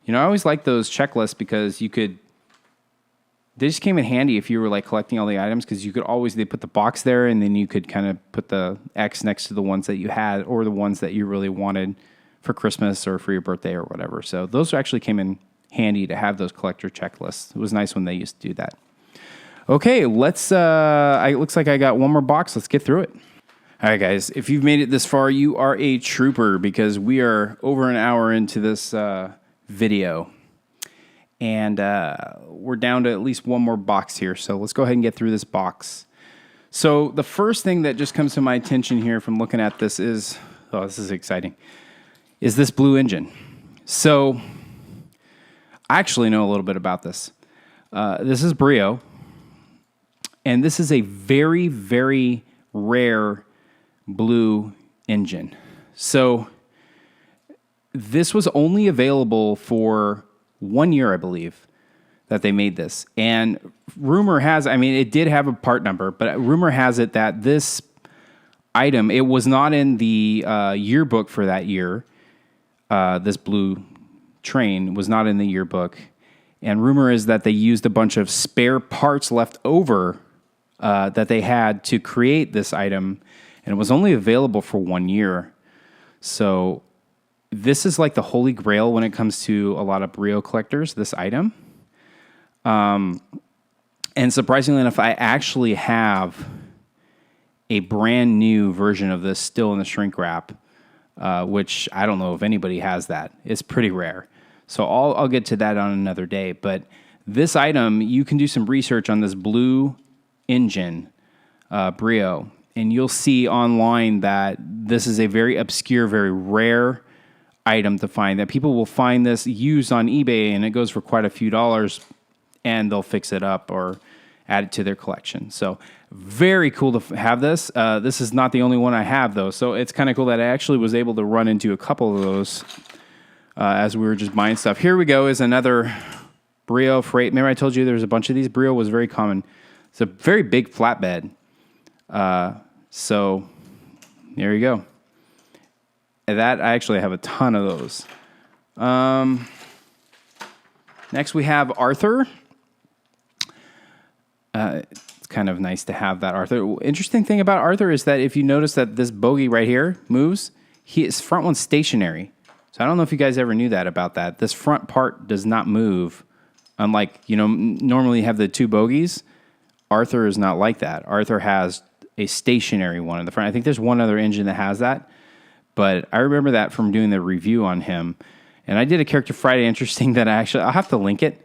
S1: You know, I always like those checklists because they just came in handy if you were like collecting all the items, because you could always, they put the box there and then you could kind of put the X next to the ones that you had or the ones that you really wanted for Christmas or for your birthday or whatever. So those actually came in handy to have those collector checklists. It was nice when they used to do that. Okay, it looks like I got one more box. Let's get through it. All right, guys, if you've made it this far, you are a trooper because we are over an hour into this video. And we're down to at least one more box here. So let's go ahead and get through this box. So the first thing that just comes to my attention here from looking at this is, oh, this is exciting, is this blue engine. So I actually know a little bit about this. This is brio. And this is a very, very rare blue engine. So this was only available for 1 year, I believe, that they made this. And rumor has, I mean, it did have a part number, but rumor has it that this item, it was not in the yearbook for that year. This blue train was not in the yearbook. And rumor is that they used a bunch of spare parts left over that they had to create this item. And it was only available for 1 year. So this is like the holy grail when it comes to a lot of brio collectors, this item. And surprisingly enough, I actually have a brand new version of this still in the shrink wrap, which I don't know if anybody has that. It's pretty rare. So I'll get to that on another day. But this item, you can do some research on this blue engine brio, and you'll see online that this is a very obscure, very rare item to find, that people will find this used on eBay and it goes for quite a few dollars and they'll fix it up or add it to their collection. So very cool to have this. This is not the only one I have though. So it's kind of cool that I actually was able to run into a couple of those as we were just buying stuff. Here we go is another brio freight. Remember I told you there's a bunch of these. Brio was very common. It's a very big flatbed. So there you go. That I actually have a ton of those. Next we have Arthur. It's kind of nice to have that Arthur. Interesting thing about Arthur is that if you notice that this bogie right here moves, his front one's stationary. So I don't know if you guys ever knew that about that. This front part does not move. Unlike, you know, normally you have the two bogies. Arthur is not like that. Arthur has a stationary one in the front. I think there's one other engine that has that. But I remember that from doing the review on him. And I did a Character Friday interesting that I'll have to link it.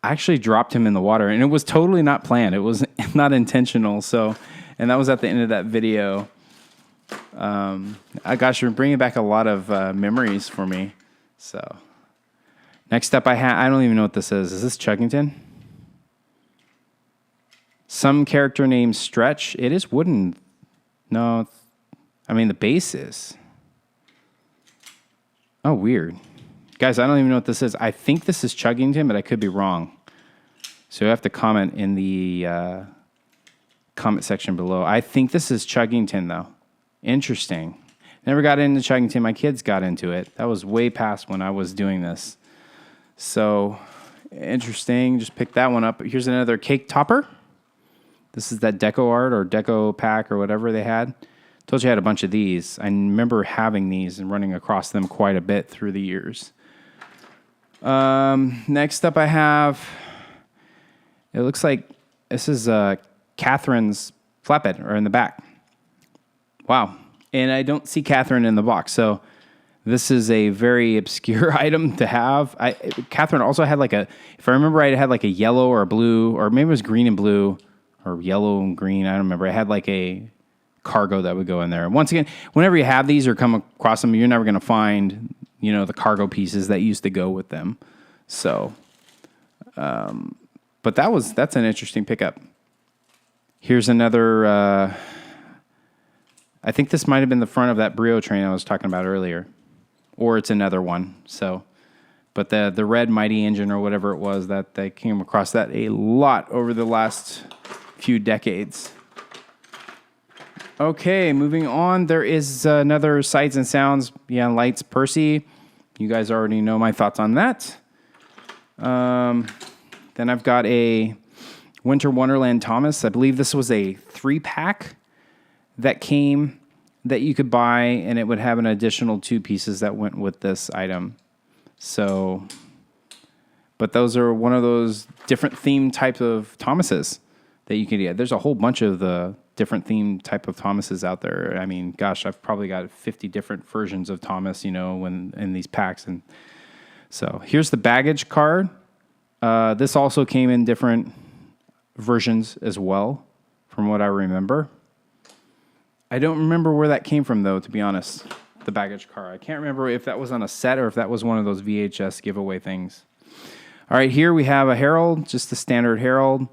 S1: I actually dropped him in the water, and it was totally not planned. It was not intentional. So, and that was at the end of that video. Gosh, you're bringing back a lot of memories for me. So, next up I don't even know what this is. Is this Chuggington? Some character named Stretch. It is wooden. No, I mean the base is. Oh, weird. Guys, I don't even know what this is. I think this is Chuggington, but I could be wrong. So you have to comment in the comment section below. I think this is Chuggington, though. Interesting. Never got into Chuggington. My kids got into it. That was way past when I was doing this. So, interesting. Just picked that one up. Here's another cake topper. This is that deco art or deco pack or whatever they had. Told you I had a bunch of these. I remember having these and running across them quite a bit through the years. Next up I have, it looks like this is Catherine's flatbed, or in the back. Wow. And I don't see Catherine in the box, so this is a very obscure item to have. Catherine also had like if I remember right, it had like a yellow or a blue, or maybe it was green and blue, or yellow and green, I don't remember. It had like a cargo that would go in there. Once again, whenever you have these or come across them, you're never going to find, the cargo pieces that used to go with them. So, but that's an interesting pickup. Here's another, I think this might have been the front of that brio train I was talking about earlier, or it's another one. So, but the red mighty engine or whatever it was that they came across that a lot over the last few decades. Okay, moving on. There is another Sights and Sounds Beyond Lights Percy. You guys already know my thoughts on that. Then I've got a Winter Wonderland Thomas. I believe this was a 3-pack that came that you could buy, and it would have an additional 2 pieces that went with this item. So, but those are one of those different theme types of Thomases that you can get. There's a whole bunch of the different theme type of Thomases out there. I mean, gosh, I've probably got 50 different versions of Thomas, when in these packs. And so here's the baggage card. This also came in different versions as well, from what I remember. I don't remember where that came from, though, to be honest, the baggage car. I can't remember if that was on a set or if that was one of those VHS giveaway things. All right, here we have a Herald, just the standard Herald.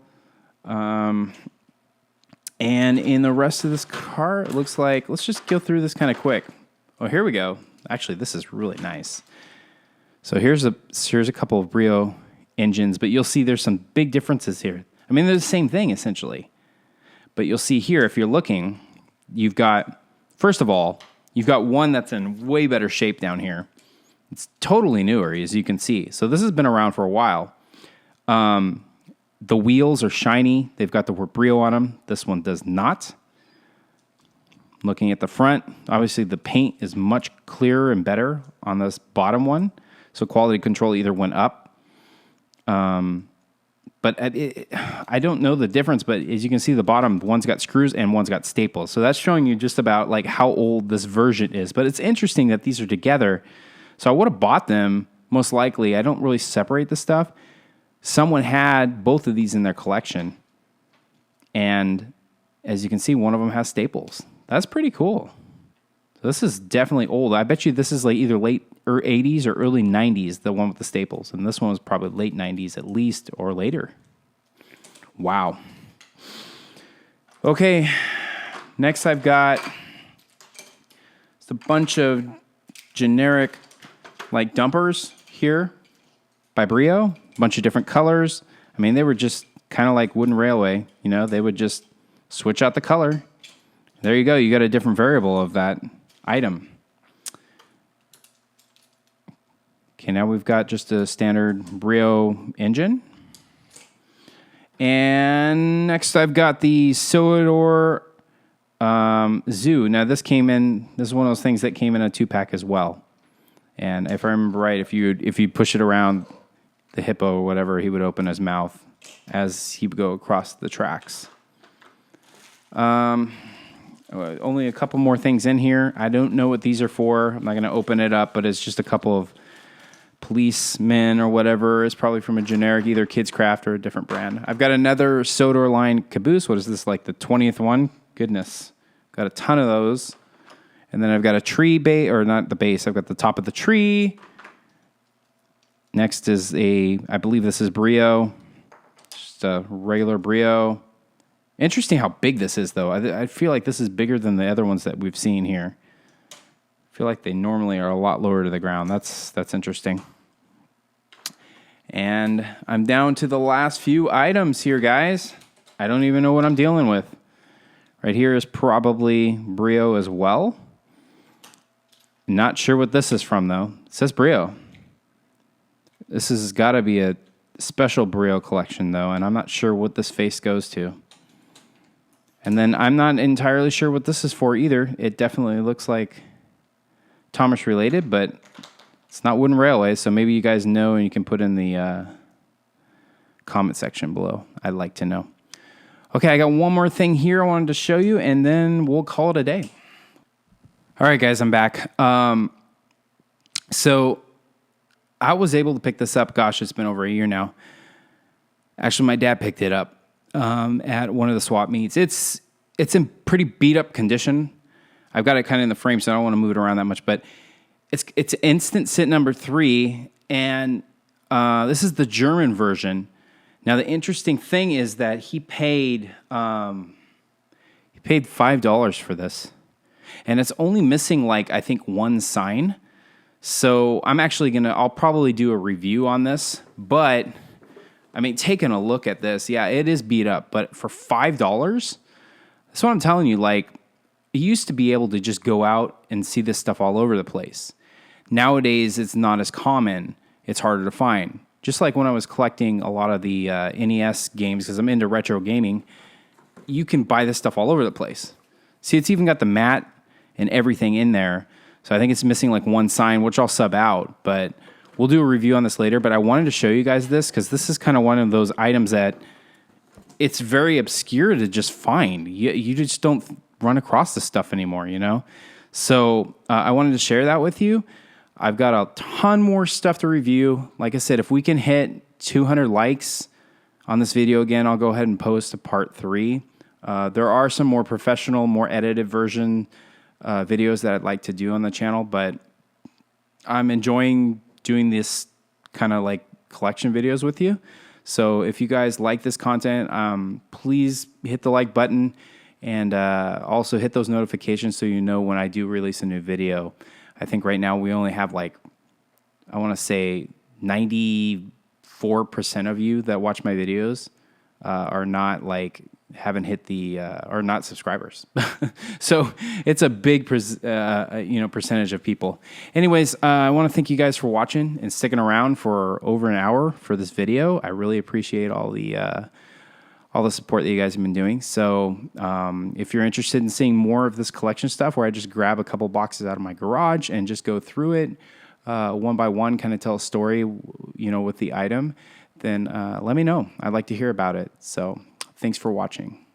S1: And in the rest of this car, it looks like, let's just go through this kind of quick. Oh, here we go. Actually, this is really nice. So here's a couple of Brio engines, but you'll see there's some big differences here. I mean, they're the same thing, essentially. But you'll see here, if you're looking, you've got, first of all, you've got one that's in way better shape down here. It's totally newer, as you can see. So this has been around for a while. The wheels are shiny. They've got the word Brio on them. This one does not. Looking at the front, obviously the paint is much clearer and better on this bottom one. So quality control either went up. But I don't know the difference, but as you can see, the bottom, one's got screws and one's got staples. So that's showing you just about like how old this version is. But it's interesting that these are together. So I would have bought them, most likely. I don't really separate the stuff. Someone had both of these in their collection. And as you can see, one of them has staples. That's pretty cool. So this is definitely old. I bet you this is like either late or 80s or early 90s, the one with the staples. And this one was probably late 90s at least or later. Wow. Okay, next I've got just a bunch of generic like dumpers here by Brio. A bunch of different colors. I mean, they were just kind of like Wooden Railway. They would just switch out the color. There you go. You got a different variable of that item. Okay, now we've got just a standard Brio engine. And next I've got the Sodor Zoo. Now this is one of those things that came in a 2-pack as well. And if I remember right, if you push it around the hippo or whatever, he would open his mouth as he would go across the tracks. Only a couple more things in here. I don't know what these are for. I'm not going to open it up, but it's just a couple of policemen or whatever. It's probably from a generic, either Kids Craft or a different brand. I've got another Sodor line caboose. What is this, like the 20th one? Goodness. Got a ton of those. And then I've got a tree base, or not the base. I've got the top of the tree. Next is I believe this is Brio. Just a regular Brio. Interesting how big this is, though. I feel like this is bigger than the other ones that we've seen here. feel like they normally are a lot lower to the ground. That's interesting. And I'm down to the last few items here, guys. I don't even know what I'm dealing with. Right here is probably brio as well. Not sure what this is from, though. It says brio. This has got to be a special brio collection, though, and I'm not sure what this face goes to. And then I'm not entirely sure what this is for either. It definitely looks like Thomas related, but it's not Wooden Railway, so maybe you guys know and you can put in the comment section below. I'd like to know. Okay, I got one more thing here I wanted to show you, and then we'll call it a day. All right, guys, I'm back. So I was able to pick this up. Gosh, it's been over a year now. Actually, my dad picked it up at one of the swap meets. It's in pretty beat up condition. I've got it kind of in the frame, so I don't want to move it around that much. But it's instant sit number 3, and this is the German version. Now, the interesting thing is that he paid $5 for this, and it's only missing, like, I think one sign. So I'm actually I'll probably do a review on this, but I mean, taking a look at this, yeah, it is beat up, but for $5, that's what I'm telling you. Like, you used to be able to just go out and see this stuff all over the place. Nowadays, it's not as common. It's harder to find. Just like when I was collecting a lot of the NES games, because I'm into retro gaming, you can buy this stuff all over the place. See, it's even got the mat and everything in there. So I think it's missing like one sign, which I'll sub out, but we'll do a review on this later. But I wanted to show you guys this because this is kind of one of those items that it's very obscure to just find. You just don't run across this stuff anymore, you know? So I wanted to share that with you. I've got a ton more stuff to review. Like I said, if we can hit 200 likes on this video again, I'll go ahead and post a part 3. There are some more professional, more edited version videos that I'd like to do on the channel, but I'm enjoying doing this kind of like collection videos with you. So if you guys like this content, please hit the like button and also hit those notifications so you know when I do release a new video. I think right now we only have like, I want to say 94% of you that watch my videos are not like, haven't hit the, are not subscribers. So it's a big, percentage of people. Anyways, I want to thank you guys for watching and sticking around for over an hour for this video. I really appreciate all the support that you guys have been doing. So if you're interested in seeing more of this collection stuff where I just grab a couple boxes out of my garage and just go through it one by one, kind of tell a story, with the item, then let me know. I'd like to hear about it. So thanks for watching.